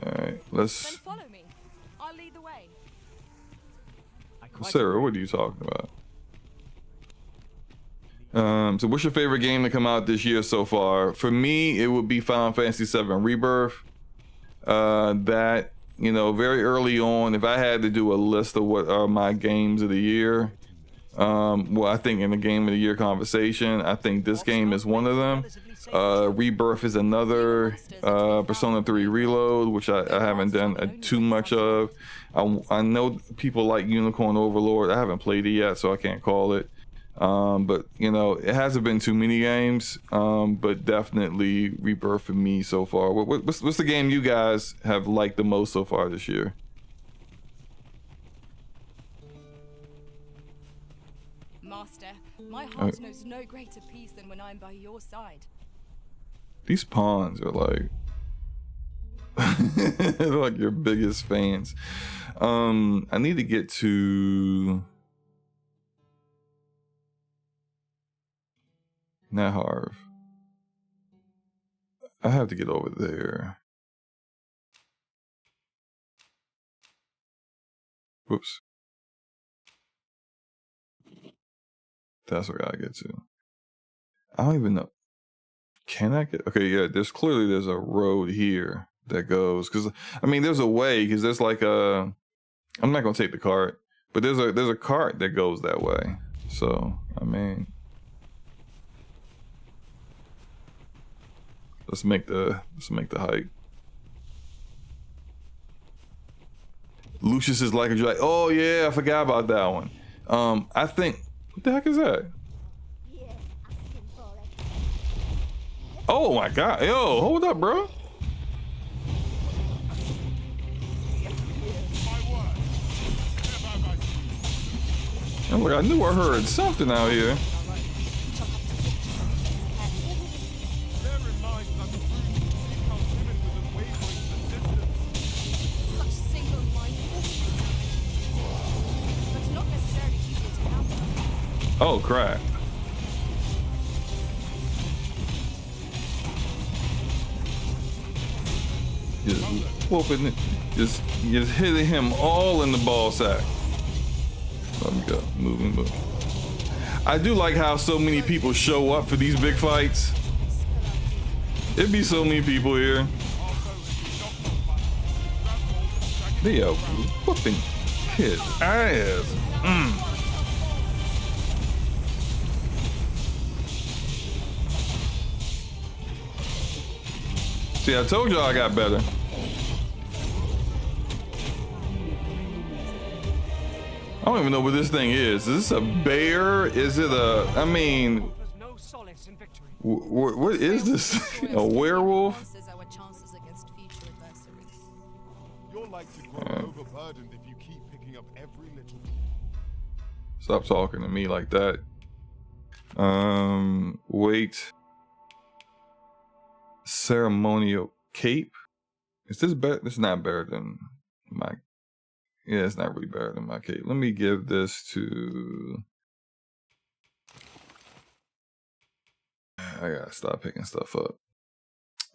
All right, Then let's. follow me. I'll lead the way. Sarah, what are you talking about? So what's your favorite game to come out this year so far? For me, it would be Final Fantasy VII Rebirth. That, you know, very early on, if I had to do a list of what are my games of the year, well, I think in the game of the year conversation, I think this game is one of them. Rebirth is another. Persona 3 Reload, which I haven't done too much of. I know people like Unicorn Overlord. I haven't played it yet, so I can't call it. But you know, it hasn't been too many games. But definitely Rebirth for me so far. What's the game you guys have liked the most so far this year? Master, my heart knows no greater peace than when I'm by your side. These pawns are like they're like your biggest fans. I need to get to Naharv. I have to get over there. Whoops. That's what I gotta get to. I don't even know. Can I get? Okay, yeah. There's a road here that goes, because I mean there's a way, because there's like a. I'm not gonna take the cart, but there's a cart that goes that way. So I mean, let's make the hike. Lucius is like a drag. Oh yeah, I forgot about that one. I think. What the heck is that? Oh my god. Yo, hold up, bro. And look, I knew I heard something out here. Oh crap. Just whooping it, just hitting him all in the ball sack. Let me go, moving. I do like how so many people show up for these big fights. It'd be so many people here. They are whooping his ass. See, I told y'all I got better. I don't even know what this thing is. Is this a bear? Is it a, I mean, what is this? A werewolf? You're like to grow overburdened if you keep picking up every little. Stop talking to me like that. Wait. Ceremonial cape. Is this better? This is not better than my. Yeah, it's not really better than my cape. Let me give this to. I gotta stop picking stuff up.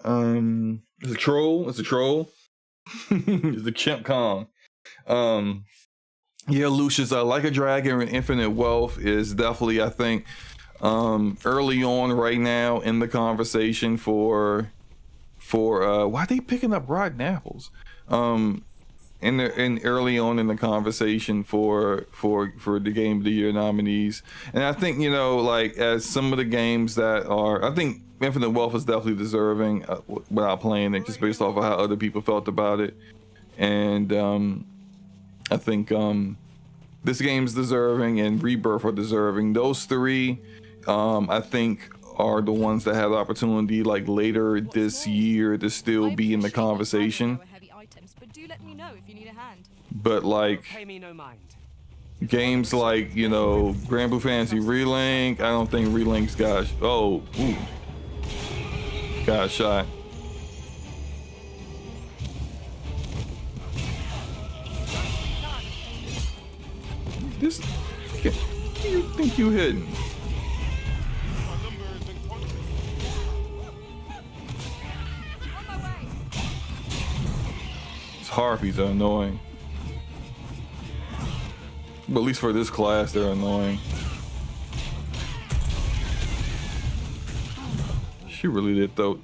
It's a troll. It's a troll. It's a chimp Kong. Yeah, Lucius, Like a Dragon and Infinite Wealth is definitely, I think, early on right now in the conversation for why are they picking up rotten apples? In early on in the conversation for the Game of the Year nominees. And I think, you know, like as some of the games that are, I think Infinite Wealth is definitely deserving without playing it, just based off of how other people felt about it. And I think this game's deserving, and Rebirth are deserving. Those three, I think, are the ones that have the opportunity, like later this year, to still be in the conversation. But like games like, you know, Grand Blue Fantasy Relink, I don't think Relink's got. Oh, ooh, got a shot. This, who you think you hitting? These harpies are annoying. But at least for this class, they're annoying. She really did though.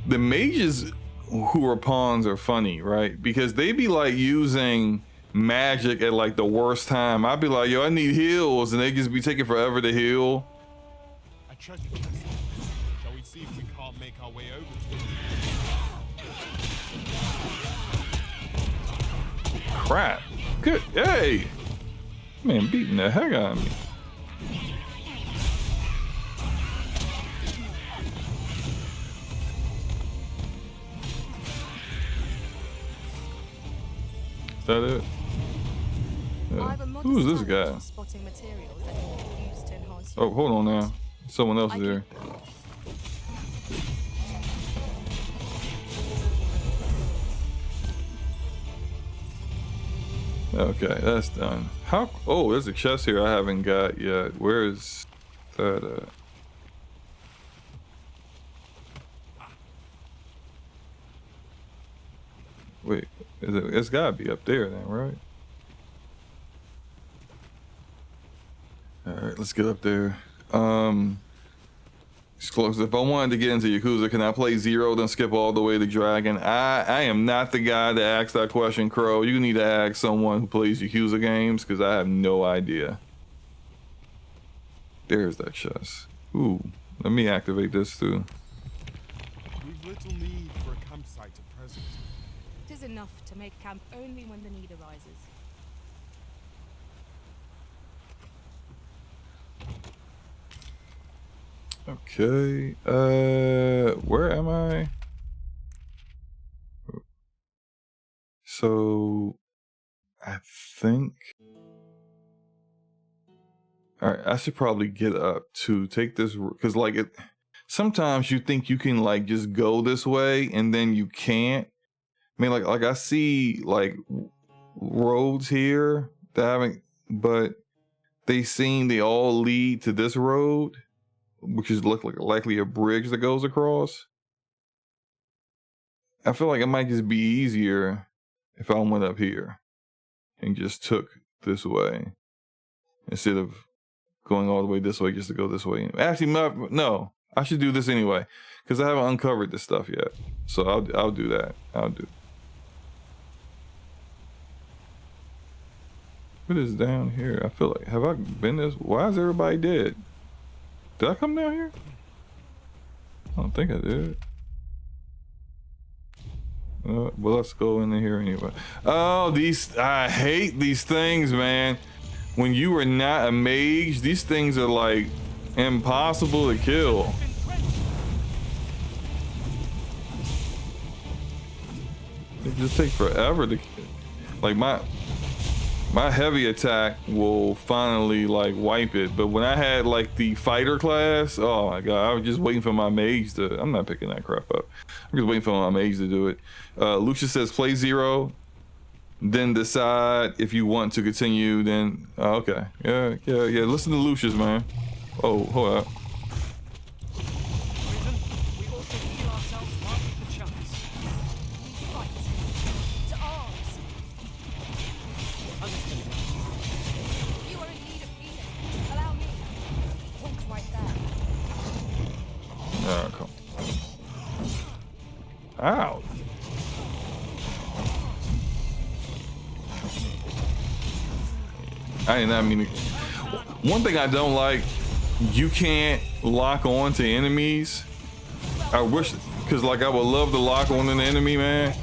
The mages who are pawns are funny, right? Because they be like using magic at like the worst time. I'd be like, yo, I need heals, and they just be taking forever to heal. A treasure chest. Shall we see if we can't make our way over to it? Crap. Good. Hey, man, beating the heck out of me. Is that it? Yeah. Who's this guy? Oh, hold on now. Someone else is there. Okay, that's done. How? Oh, there's a chest here I haven't got yet. Where is that at? Wait, it's gotta be up there then, right? All right, let's get up there. Exclusive. If I wanted to get into Yakuza, can I play Zero then skip all the way to Dragon? I am not the guy to ask that question, Crow. You need to ask someone who plays Yakuza games, because I have no idea. There's that chest. Ooh, let me activate this too. We've little need for a campsite at present. It is enough to make camp only when the need arises. Okay, where am I? So, I think, all right, I should probably get up to take this, because like sometimes you think you can like just go this way and then you can't. I mean, like I see like roads here that haven't, but they all lead to this road, which is likely a bridge that goes across. I feel like it might just be easier if I went up here and just took this way instead of going all the way this way just to go this way. Actually, no, I should do this anyway because I haven't uncovered this stuff yet. So I'll do that. What is down here? I feel like, have I been this? Why is everybody dead? Did I come down here? I don't think I did. Well, let's go in here anyway. Oh, I hate these things, man. When you are not a mage, these things are like impossible to kill. They just take forever to, like my heavy attack will finally like wipe it, but when I had like the fighter class, oh my god, I was just waiting for my mage to, I'm not picking that crap up. I'm just waiting for my mage to do it. Lucius says play Zero, then decide if you want to continue, then okay. Yeah, listen to Lucius, man. Oh, hold up. Come. Ow. I did not mean to. One thing I don't like you can't lock on to enemies. I wish, because like I would love to lock on an enemy, man.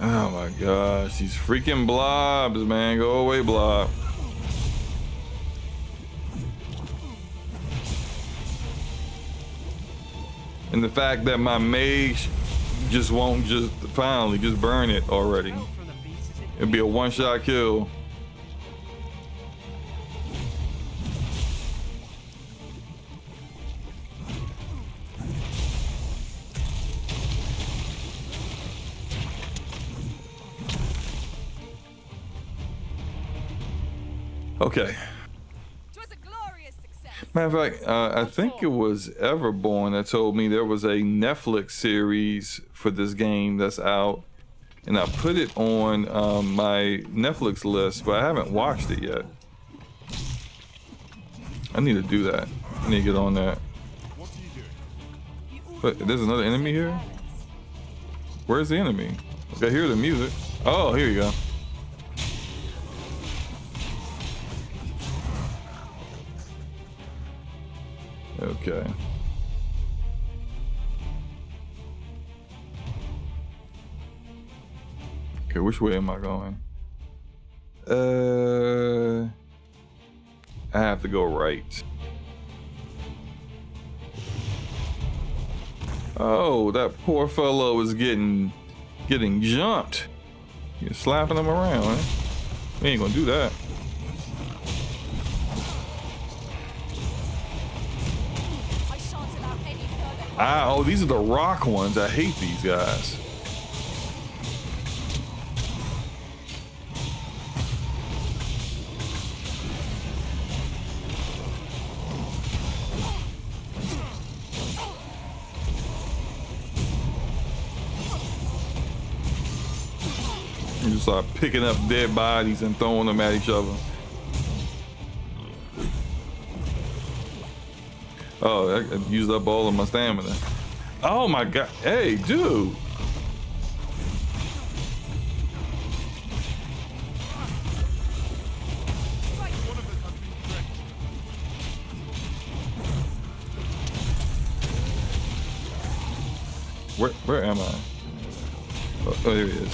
Oh my gosh, these freaking blobs, man. Go away, blob. And the fact that my mage just won't just finally just burn it already. It'd be a one-shot kill. Okay. Matter of fact, I think it was Everborn that told me there was a Netflix series for this game that's out, and I put it on my Netflix list, but I haven't watched it yet. I need to do that. I need to get on that. But there's another enemy here? Where's the enemy? Okay, hear the music. Oh, here you go. Okay. Okay, which way am I going? I have to go right. Oh, that poor fellow is getting jumped. You're slapping him around, huh? We ain't gonna do that. Ah, oh, these are the rock ones. I hate these guys. You just start picking up dead bodies and throwing them at each other. Oh, I used up all of my stamina. Oh my god. Hey, dude. Where am I? Oh, here he is.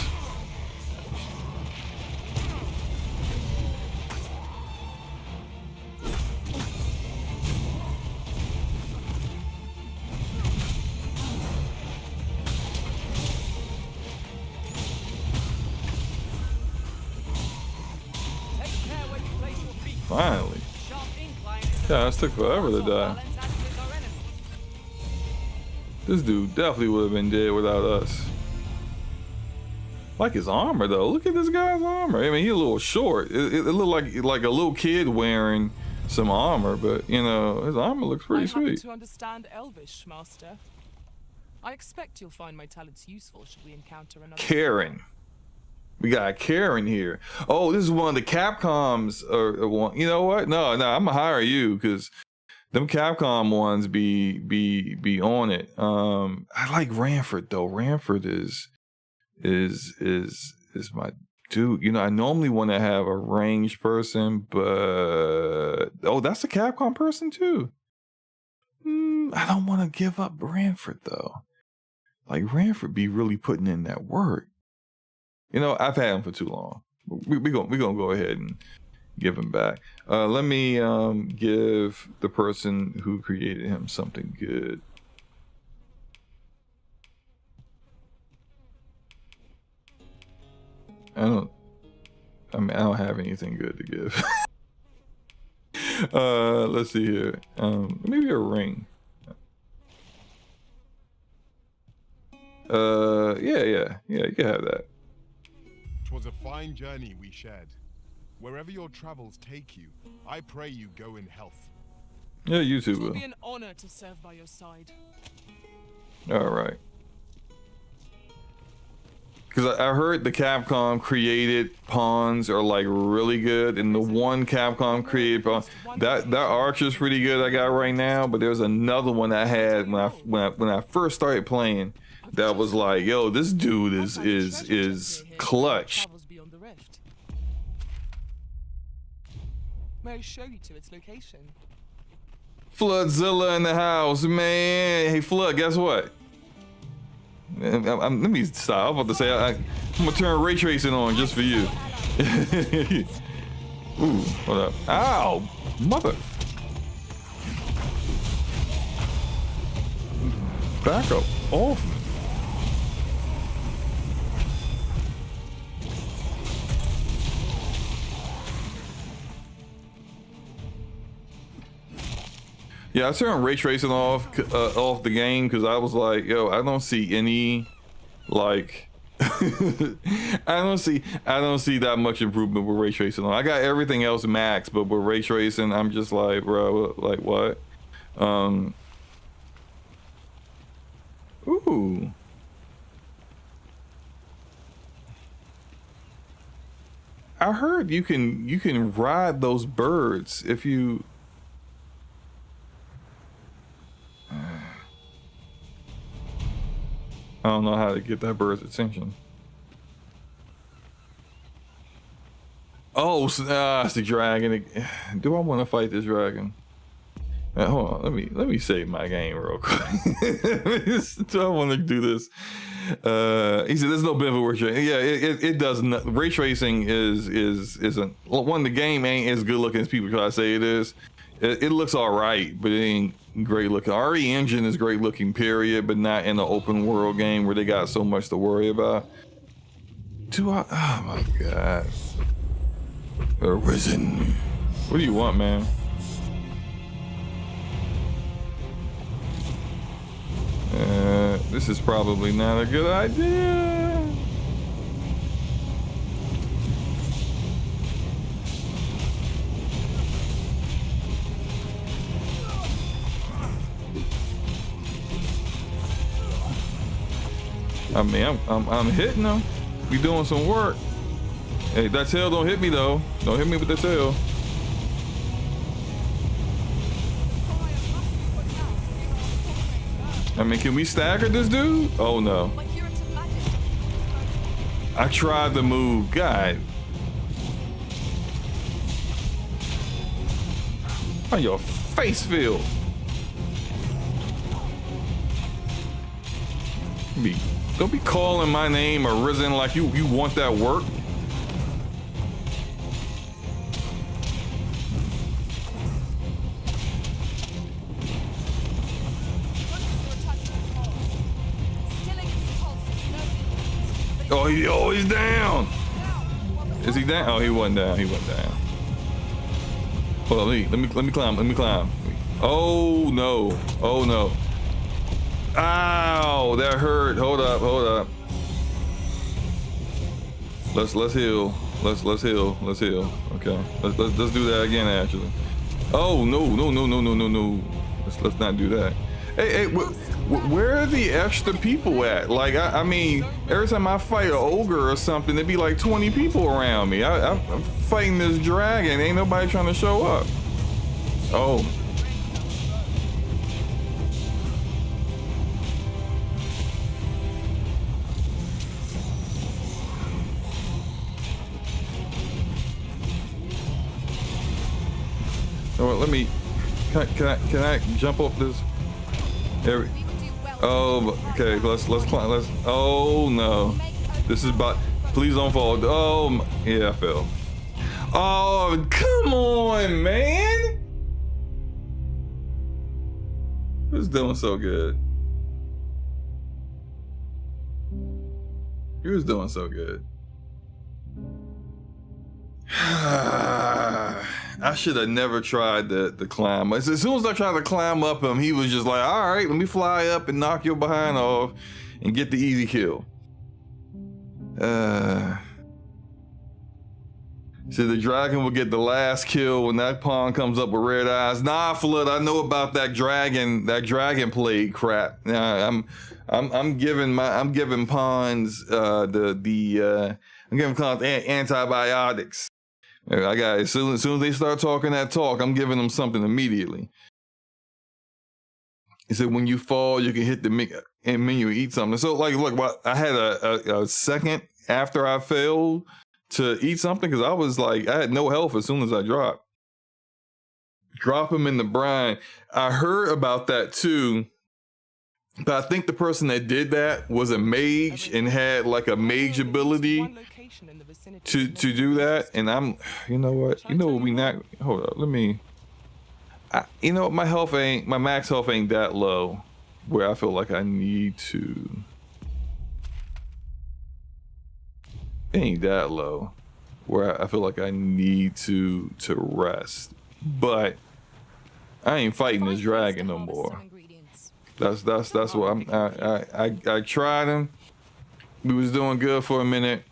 Finally. Yeah, this took forever to die. This dude definitely would have been dead without us. Like his armor though. Look at this guy's armor. I mean, he's a little short. It looked like a little kid wearing some armor, but you know, his armor looks pretty sweet. To understand Elvish, Master. I expect you'll find my talents useful should we encounter another. Karen. We got Karen here. Oh, this is one of the Capcoms. Or one. You know what? No, I'm gonna hire you because them Capcom ones be on it. I like Ranford though. Ranford is my dude. You know, I normally want to have a ranged person, but oh, that's a Capcom person too. I don't want to give up Ranford though. Like Ranford be really putting in that work. You know, I've had him for too long. We're gonna go ahead and give him back. Let me give the person who created him something good. I don't have anything good to give. Let's see here. Maybe a ring. Yeah, you can have that. 'Twas a fine journey we shared. Wherever your travels take you, I pray you go in health. Yeah, you too, It will Will. be an honor to serve by your side. All right. Because I heard the Capcom created pawns are like really good, and the one Capcom created pawn, that archer's pretty good I got right now. But there's another one I had when I first started playing that was like, yo, this dude is clutch. May I show you to its location? Floodzilla in the house, man. Hey, Flood, guess what? Let me stop. I'm about to say I'm gonna turn ray tracing on just for you. Ooh, hold up. Ow, mother. Back up off me. Yeah, I turned ray tracing off the game because I was like, yo, I don't see any, like, I don't see that much improvement with ray tracing on. I got everything else max, but with ray tracing, I'm just like, bro, like what? Ooh. I heard you can ride those birds if you. I don't know how to get that bird's attention. Oh, it's the dragon. Do I want to fight this dragon? Hold on, let me save my game real quick. Do I want to do this? He said, "There's no benefit ray tracing." Yeah, it does not. Ray tracing isn't one. The game ain't as good looking as people try to say it is. It looks all right, but it ain't great looking. RE Engine is great looking, period, but not in an open world game where they got so much to worry about. Oh my god. Arisen. What do you want, man? This is probably not a good idea. I mean, I'm hitting them. We doing some work. Hey, that tail don't hit me though. Don't hit me with the tail. I mean, can we stagger this dude? Oh no. I tried to move. God. How your face feel? Don't be calling my name Arisen like you want that work. Oh, he's down. Is he down? Oh, he wasn't down. He went down. Hold on, let me climb. Let me climb. Oh no. Oh no. Ow, that hurt. Hold up. Let's heal. Let's heal. Okay. Let's do that again. Actually. Oh no. Let's not do that. Hey, where are the extra people at? Like, I mean, every time I fight an ogre or something, there'd be like 20 people around me. I'm fighting this dragon. Ain't nobody trying to show up. Oh. Oh, let me. Can I jump up this? There. Oh, okay. Let's climb. Oh no. This is about. Please don't fall. Oh, yeah, I fell. Oh, come on, man. Who's doing so good? He was doing so good. I should have never tried the climb. As soon as I tried to climb up him, he was just like, all right, let me fly up and knock your behind off and get the easy kill. So the dragon will get the last kill when that pawn comes up with red eyes. Nah, Flood, I know about that dragon plague crap. I'm giving pawns I'm giving pawns antibiotics. I got as soon as they start talking that talk, I'm giving them something immediately. He said when you fall, you can hit the menu and eat something. So like, look, I had a second after I failed to eat something because I was like, I had no health as soon as I dropped. Drop him in the brine. I heard about that too, but I think the person that did that was a mage and had like a mage ability to do that. And I'm, you know what, we not, hold up, my max health ain't that low where I feel like I need to. It ain't that low where I feel like I need to rest, but I ain't fighting this dragon no more. That's what I tried him. We was doing good for a minute.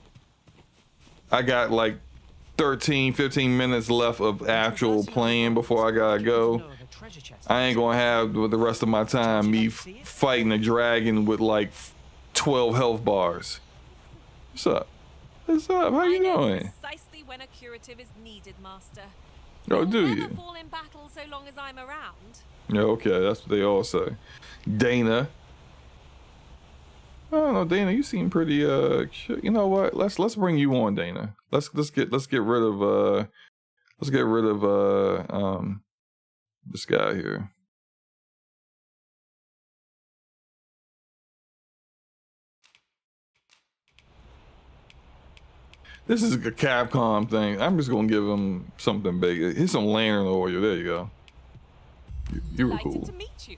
I got like 13-15 minutes left of actual playing before I gotta go. I ain't gonna have the rest of my time me fighting a dragon with like 12 health bars. What's up? What's up? How you doing? Precisely when a curative is needed, Master. Oh, do you? Never fall in battle so long as I'm around. Yeah, okay, that's what they all say. Dana. I don't know, Dana. You seem pretty. You know what? Let's bring you on, Dana. Let's get rid of this guy here. This is a Capcom thing. I'm just gonna give him something big. Here's some lantern oil. There you go. You were cool. To meet you.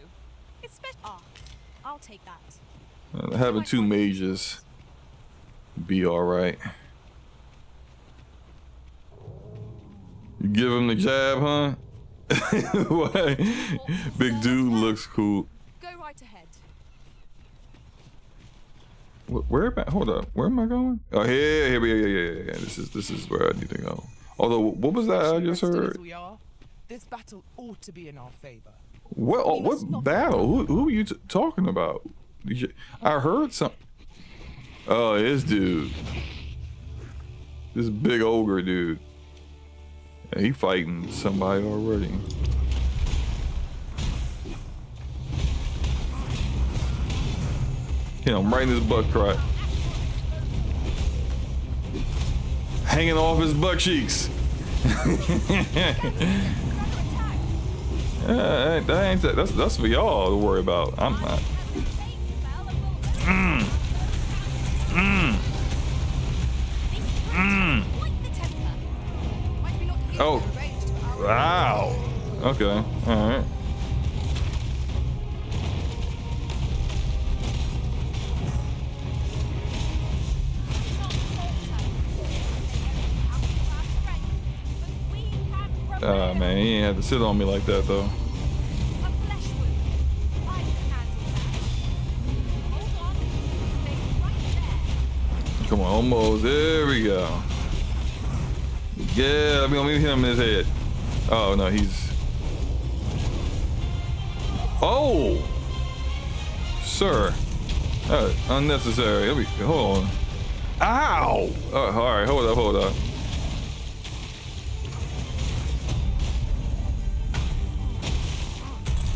I'll take that. Having two mages be all right. You give him the jab, huh? What? Big dude looks cool. Go right ahead. Where am I? Hold up. Where am I going? Oh, here. Yeah. This is where I need to go. Although, what was that I just heard? This battle ought to be in our favor. What battle? Who are you talking about? I heard some. Oh, this dude. This big ogre dude. Yeah, he fighting somebody already. Hit him right in his butt crack. Hanging off his butt cheeks. That's for y'all to worry about. I'm not. Oh, wow. Okay, all right. Man, he ain't had to sit on me like that though. Come on, almost. There we go. Yeah, let me hit him in his head. Oh no, he's. Oh, sir, unnecessary. Let me hold on. Ow! All right, hold up.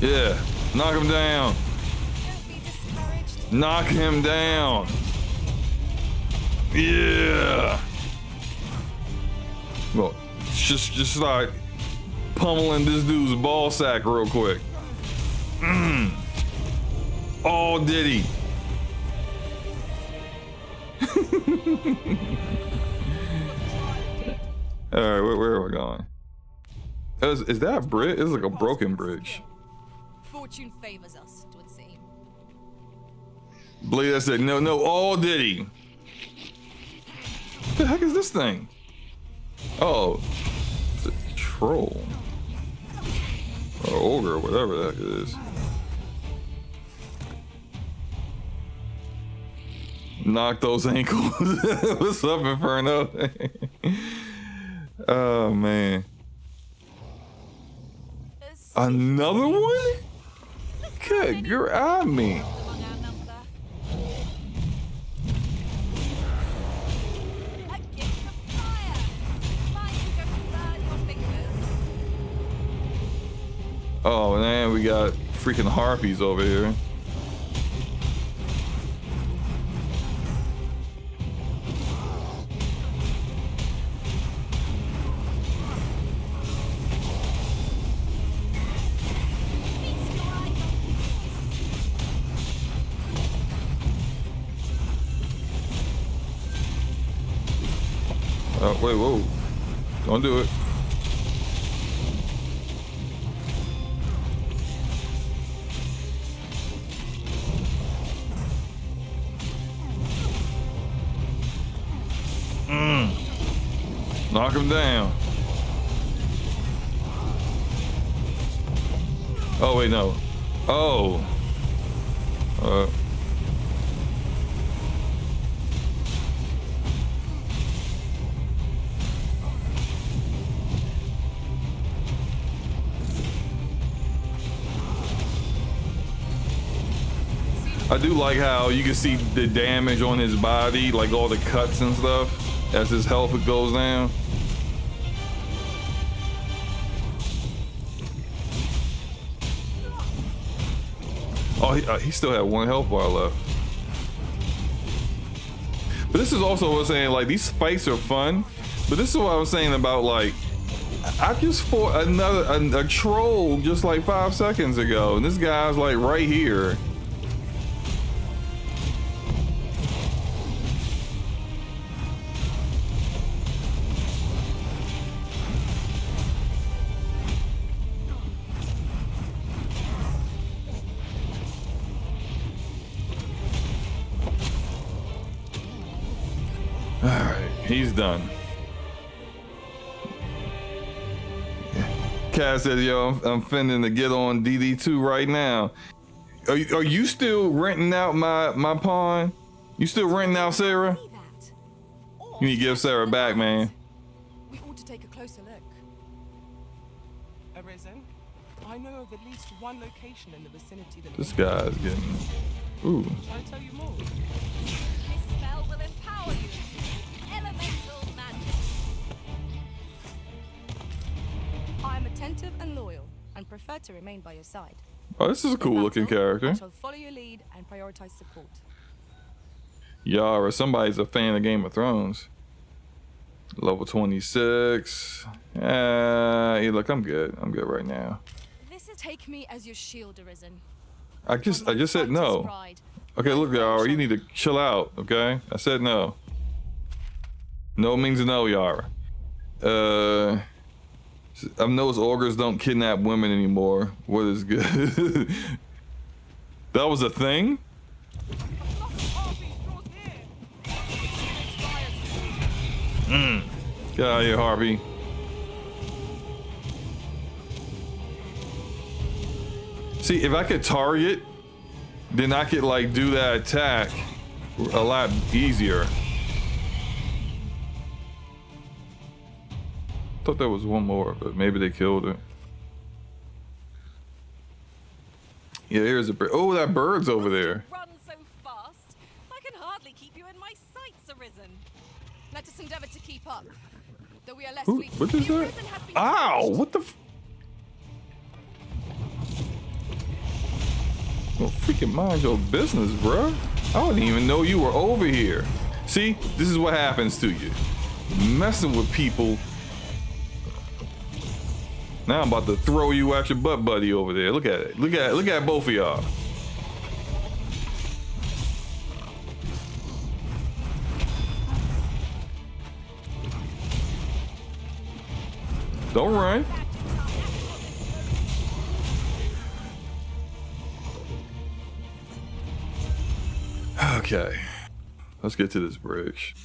Yeah, knock him down. Don't be discouraged. Knock him down. Yeah. Well, just start pummeling this dude's ball sack real quick. Oh, did he? All right, where are we going? Is that a bridge? It's like a broken bridge. Fortune favors us, it would seem. Blade said, no, all did he? What the heck is this thing? Oh, it's a troll. Or ogre, whatever the heck it is. Knock those ankles. What's up, Inferno? Oh man. Another one? Good girl, I mean. Among our number. A gift of fire. Mine will go burn your fingers. Oh man, we got freaking harpies over here. Feast your eyes on Wait, whoa. Don't do it. Knock him down. Oh, wait, no. Oh. I do like how you can see the damage on his body, like all the cuts and stuff, as his health goes down. Oh, he still had one health bar left. But this is also what I'm saying, like, these fights are fun, but this is what I was saying about, like, I just fought a troll just like 5 seconds ago, and this guy's like right here. All right, he's done. Cass said, yo, I'm finna to get on DD2 right now. Are you still renting out my pawn? You still renting out Sarah? See that? You need to give Sarah back, man. We ought to take a closer look. Arisen, I know of at least one location in the vicinity that. This guy's getting. Ooh. Shall I tell you more? this spell will empower you. Elemental magic. I am attentive and loyal, and prefer to remain by your side. Oh, this is a cool looking Battle, character. I shall follow your lead and prioritize support. Yara, somebody's a fan of Game of Thrones. Level 26. Hey, look, I'm good. I'm good right now. This is take me as your shield, Arisen. I just said no. Okay, look, Yara, you need to chill out, okay? I said no. No means no, Yara. I've noticed ogres don't kidnap women anymore. What is good? That was a thing? Get out of here, Harvey. See, if I could target, then I could like do that attack a lot easier. Thought there was one more, but maybe they killed it. Yeah, here's a bird. Oh, that bird's over there. Run so fast. I can hardly keep you in my sights, Arisen. Let us endeavor to keep up. Though we are less Who, fleet, what is the that? Arisen has been Ow! crushed. What the? Well, freaking mind your business, bruh. I didn't even know you were over here. See, this is what happens to you. Messing with people. Now I'm about to throw you at your butt buddy over there. Look at it. Look at both of y'all. Don't run. Okay. Let's get to this bridge.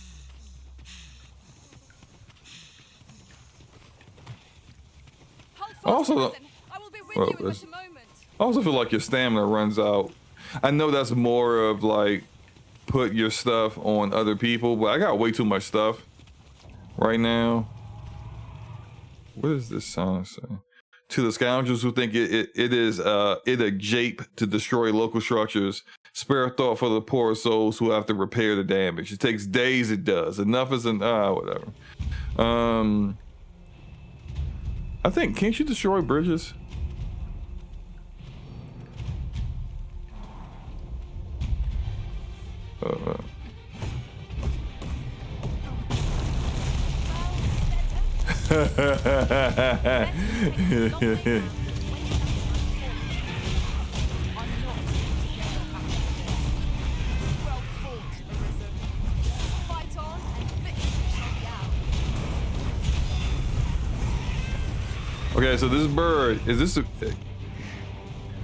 Hold fast, Also, Arisen. I will be with well, you in that's- just a moment. I also feel like your stamina runs out. I know that's more of like put your stuff on other people, but I got way too much stuff right now. what does this song say? To the scoundrels who think it is a jape to destroy local structures, spare a thought for the poor souls who have to repair the damage. It takes days, it does. Enough is whatever. I think, can't you destroy bridges? Okay, so this bird, is this a...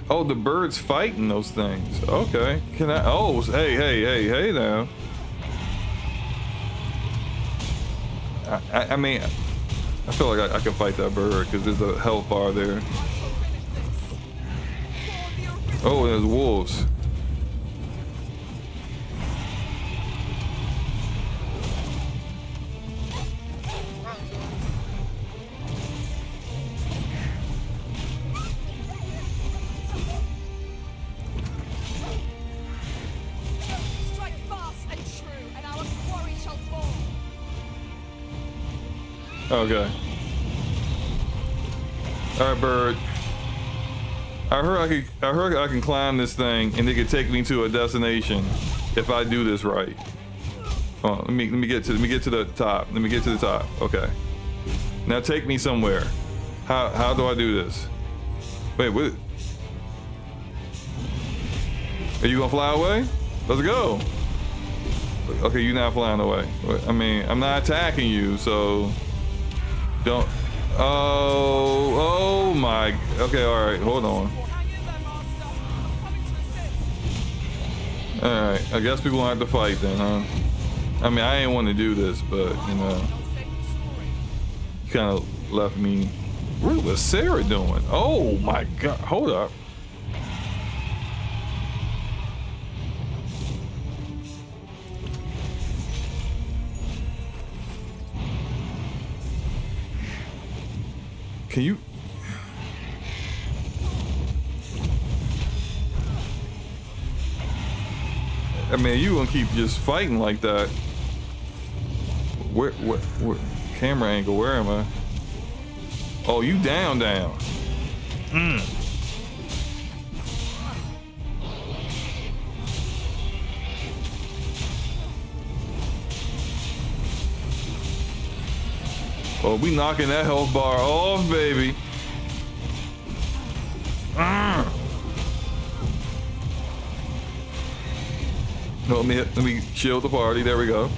Oh, the bird's fighting those things. Okay, can I... Oh, hey now. I mean, I feel like I can fight that bird because there's a health bar there. Oh, there's wolves. Okay. All right, bird. I heard I can climb this thing and it could take me to a destination if I do this right. Oh, let me get to the top. Let me get to the top. Okay. Now take me somewhere. How do I do this? Wait, what? Are you gonna fly away? Let's go. Okay, you're not flying away. I mean, I'm not attacking you, so. Don't. Oh my. Okay, all right. Hold on. All right. I guess we're gonna have to fight then, huh? I mean, I ain't want to do this, but you know, you kind of left me. What was Sarah doing? Oh my God. Hold up. Can you? I mean, you gonna keep just fighting like that? Where? Camera angle? Where am I? Oh, you down. Oh, we knocking that health bar off, baby. No, let me shield the party. There we go.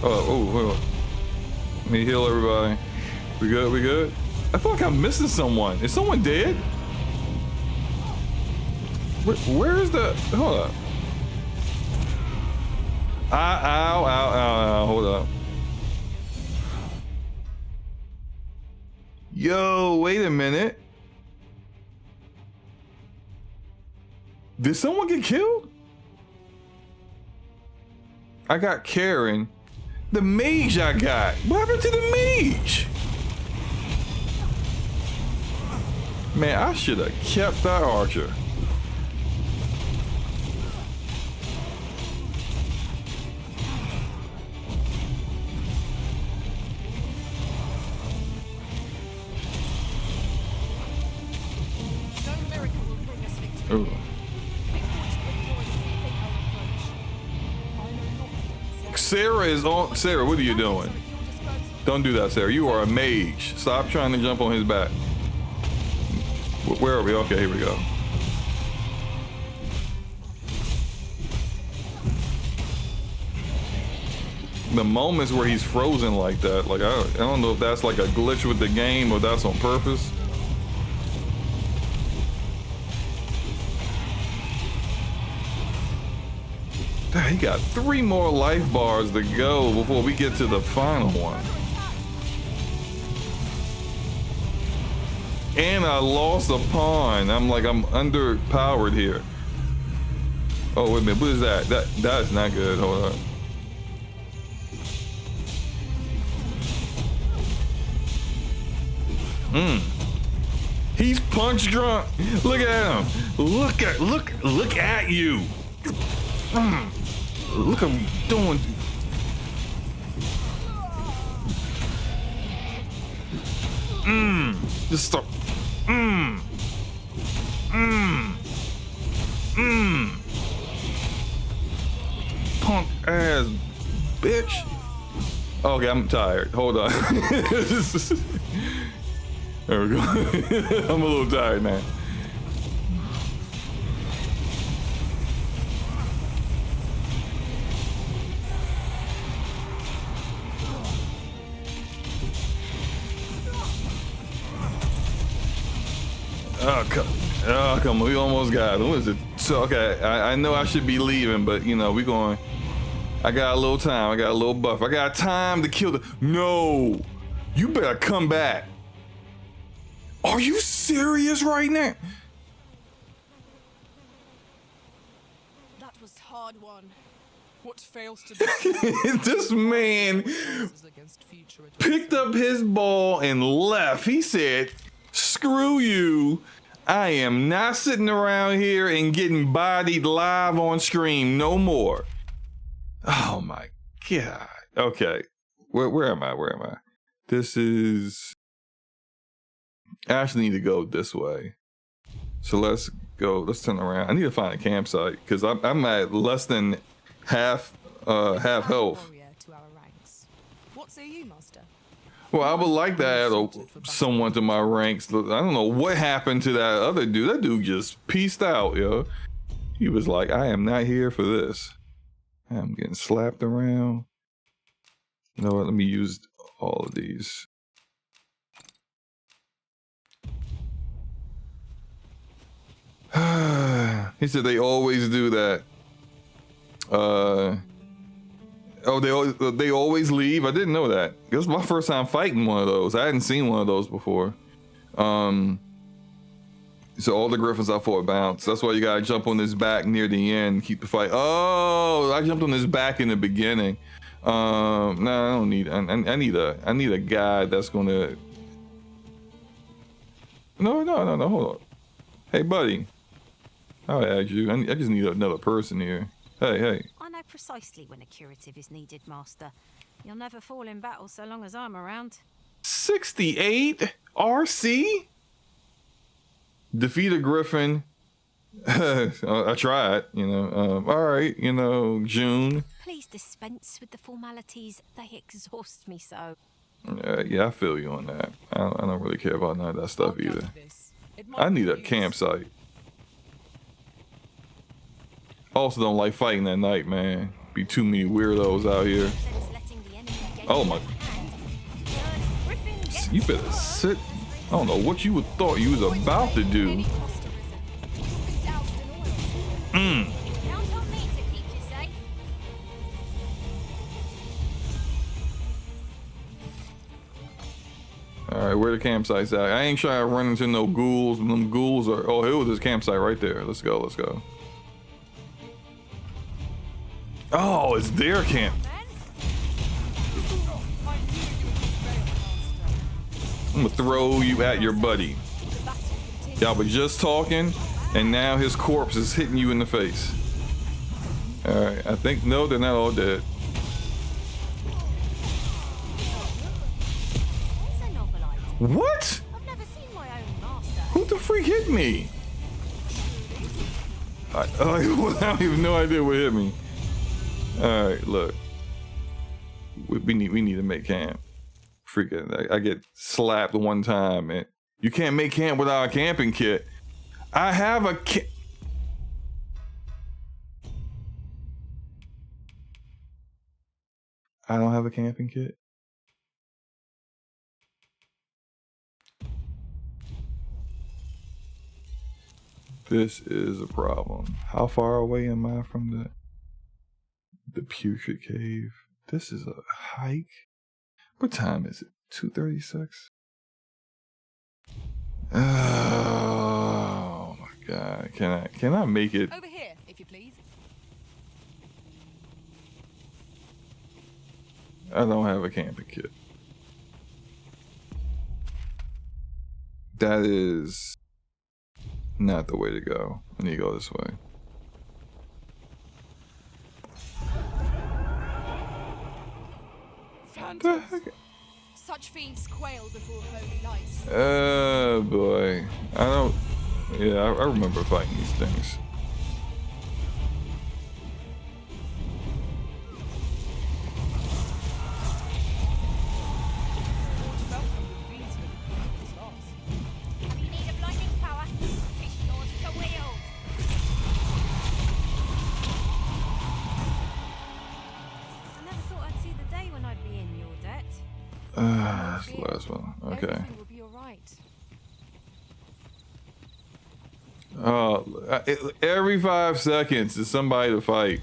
Oh, let me heal everybody. We good? I feel like I'm missing someone. Is someone dead? Where is the... Hold up. Ow. Hold up. Yo, wait a minute. Did someone get killed? I got Karen. The mage I got. What happened to the mage? Man, I should have kept that archer. Ooh. Sarah is on. Sarah, what are you doing? Don't do that, Sarah. You are a mage. Stop trying to jump on his back. Where are we? Okay, here we go. The moments where he's frozen like that, like I don't know if that's like a glitch with the game or that's on purpose. He got 3 more life bars to go before we get to the final one. And I lost a pawn. I'm underpowered here. Oh, wait a minute. What is that? That is not good. Hold on. He's punch drunk. Look at him. Look at you. Look at him doing. Just stop. Punk ass bitch. Okay, I'm tired. Hold on. There we go. I'm a little tired now. Oh, come on. We almost got it. What is it? So, okay, I know I should be leaving, but, you know, we going. I got a little time. I got a little buff. I got time to kill the. No. You better come back. Are you serious right now? That was hard one. What fails to be This man against future picked up his ball and left. He said, screw you. I am not sitting around here and getting bodied live on screen no more. Oh my God. Okay. Where am I? Where am I? This is... I actually need to go this way. So let's go. Let's turn around. I need to find a campsite because I'm at less than half health. What say you, Master? Well, I would like to add someone to my ranks. I don't know what happened to that other dude. That dude just peaced out, yo. He was like, I am not here for this. I'm getting slapped around. You know what? Let me use all of these. He said they always do that. Oh, they always leave. I didn't know that. This is my first time fighting one of those. I hadn't seen one of those before. So all the griffins I fought bounce. That's why you gotta jump on this back near the end. Keep the fight. Oh, I jumped on this back in the beginning. No, I don't need. I need a guy that's gonna. No. Hold on. Hey, buddy. I'll add you. I just need another person here. Hey. I know precisely when a curative is needed, Master. You'll never fall in battle so long as I'm around. 68 RC? Defeat a griffin. I tried, you know. All right, you know, June. Please dispense with the formalities. They exhaust me so. Yeah, I feel you on that. I don't really care about none of that stuff either. I need a campsite. Also don't like fighting at night, man. Be too many weirdos out here. Oh my. You better sit. I don't know what you thought you was about to do. Alright, where the campsite's at? I ain't trying to run into no ghouls. Them ghouls are. Oh, here was this campsite right there. Let's go. Oh, it's their camp. I'm gonna throw you at your buddy. Y'all were just talking, and now his corpse is hitting you in the face. Alright, I think, no, they're not all dead. What? I've never seen my own master. Who the freak hit me? I don't even no idea what hit me. All right, look. We need to make camp. Freaking, I get slapped one time, and you can't make camp without a camping kit. I have a kit. I don't have a camping kit. This is a problem. How far away am I from the... The Putrid Cave. This is a hike. What time is it? 2:36. Oh my God! Can I make it? Over here, if you please. I don't have a camping kit. That is not the way to go. I need to go this way. Phantoms. Such fiends quail before holy lights. Oh boy. I don't. Yeah, I remember fighting these things. If you need a blinding power, it's yours to wield. I never thought I'd see the day when I'd be in your debt. That's the last one. Okay. Everything will be alright. Every 5 seconds is somebody to fight.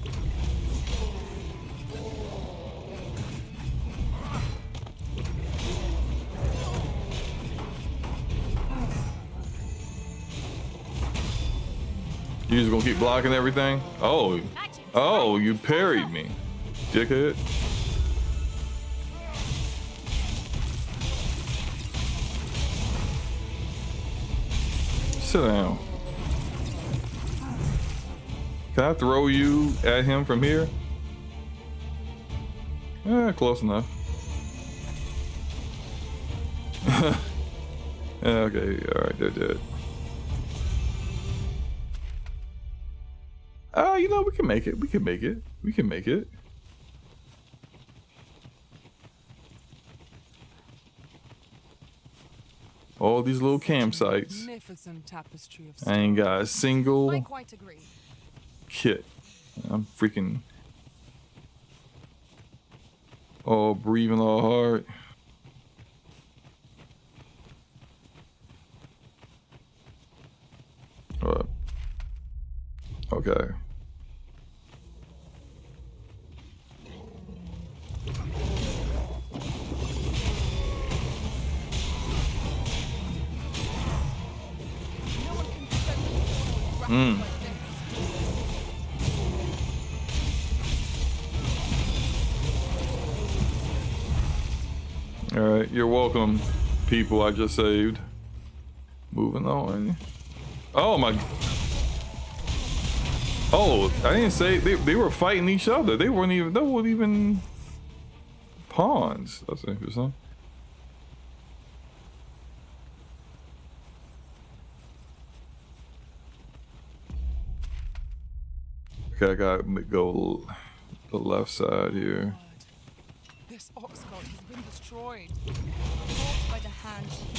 You just gonna keep blocking everything? Oh, you parried me, dickhead. Sit down. Can I throw you at him from here? Close enough. Okay, alright, they're dead. You know, we can make it. We can make it. We can make it. All these little campsites. Magnificent tapestry of I ain't got a single I quite agree. kit. I'm freaking all breathing all hard. Okay. All right, you're welcome, people I just saved. Moving on. Oh my. Oh, I didn't say they were fighting each other. They weren't even pawns. That's interesting. Okay, I gotta go the left side here. This ox cart has been destroyed. Caught by the hands of the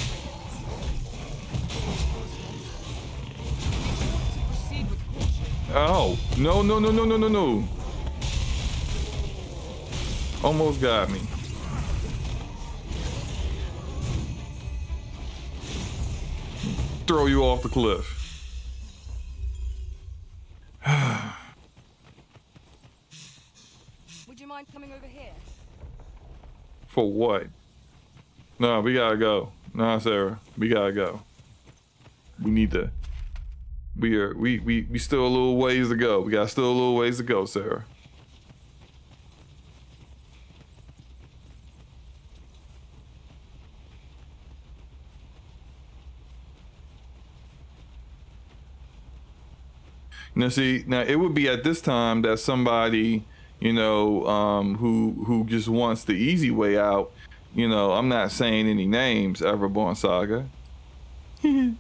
Proceed with caution. Oh, no. Almost got me. Throw you off the cliff. Would you mind coming over here? For what? No, we gotta go. No, Sarah, we gotta go. We need to. We still a little ways to go. We got still a little ways to go, Sarah. Now, see, now it would be at this time that somebody, you know, who just wants the easy way out. You know, I'm not saying any names, Everborn Saga.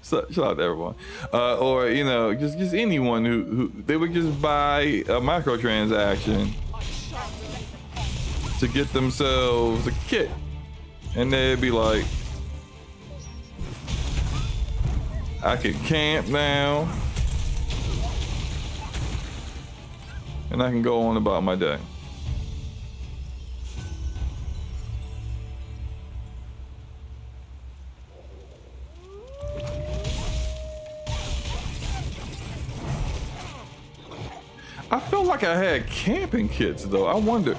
Shout out to everyone, or you know, just anyone who they would just buy a microtransaction to get themselves a kit, and they'd be like, I can camp now, and I can go on about my day. I feel like like I had camping kits though. I wonder.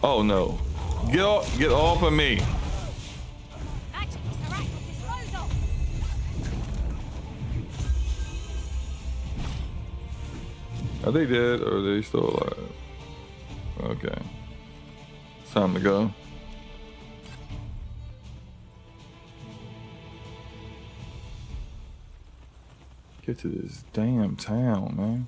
Oh no. Get off of me. Magic's Heracles disposal. Are they dead or are they still alive? Okay. It's time to go. Get to this damn town, man.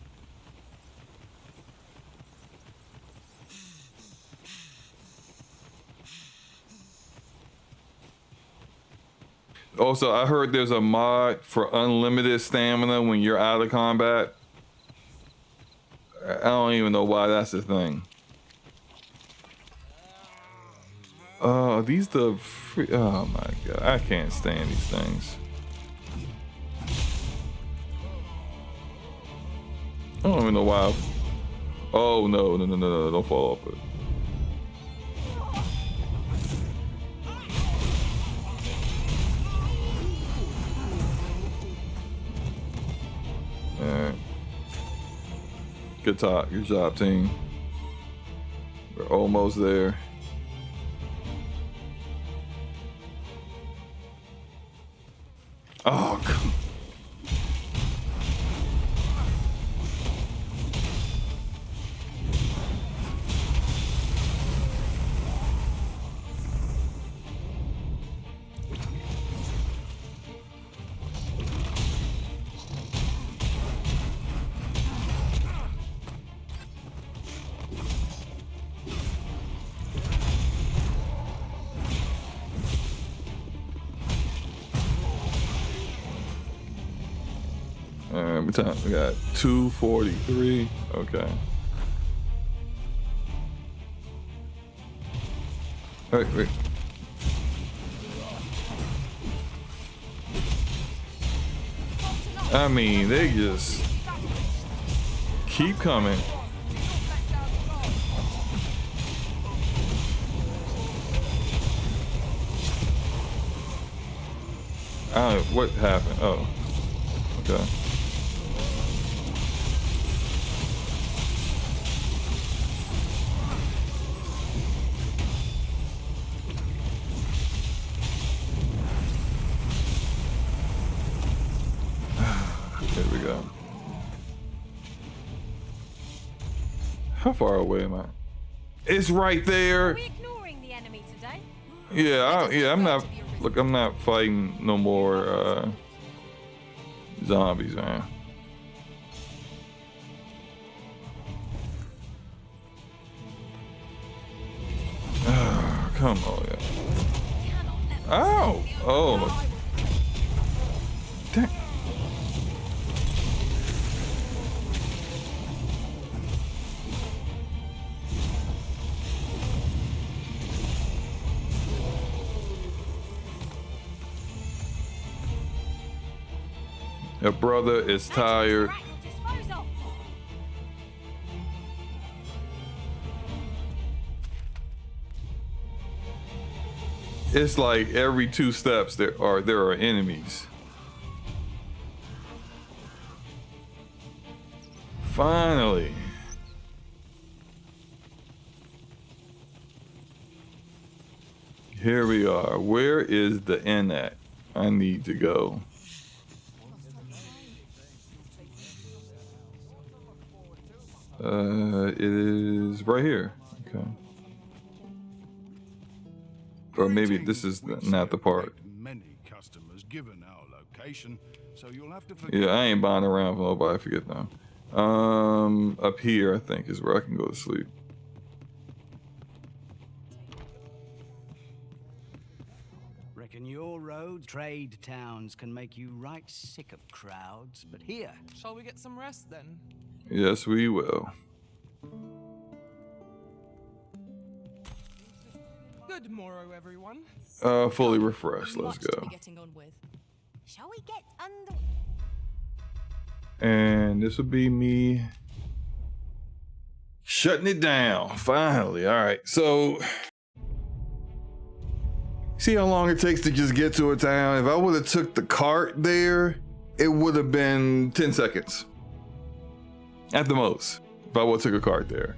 Also, I heard there's a mod for unlimited stamina when you're out of combat. I don't even know why that's a thing. Oh, these the free. Oh my god, I can't stand these things. I don't even know why. Oh no, don't fall off it. Alright. Good job, team. We're almost there. Oh, come. We got 243. Okay. Wait. I mean, they just keep coming. I don't know what happened. Oh, okay. There we go. How far away am I? It's right Are there. we ignoring the enemy today? Yeah, I'm not. Look, I'm not fighting no more zombies, man. Come on, yeah. Ow! Oh. Dang. Your brother is tired. Heracles disposal. It's like every 2 steps there are enemies. Finally. Here we are. Where is the inn at? I need to go. It is right here. Okay. Or maybe this is not the part. Many customers given our location, so you'll have to forget. Yeah, I ain't buying around for nobody. Forget now. Up here I think is where I can go to sleep. Reckon your road trade towns can make you right sick of crowds, but here. Shall we get some rest then? Yes, we will. Good morrow, everyone. Fully refreshed. Let's Much to go. be getting on with. Shall we get under? And this will be me shutting it down. Finally. All right. So, see how long it takes to just get to a town? If I would have took the cart there, it would have been 10 seconds at the most. if I would have took a card there.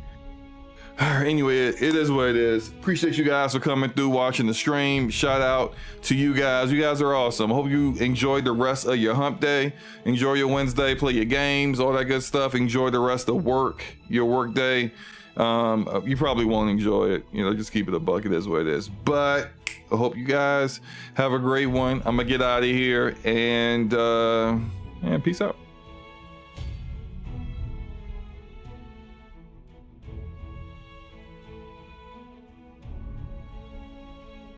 Anyway, it is what it is. Appreciate you guys for coming through, watching the stream. Shout out to you guys. You guys are awesome. Hope you enjoyed the rest of your hump day. Enjoy your Wednesday, play your games, all that good stuff. Enjoy the rest of your work day. You probably won't enjoy it. You know, just keep it a buck. It is what it is. But I hope you guys have a great one. I'm gonna get out of here and peace out.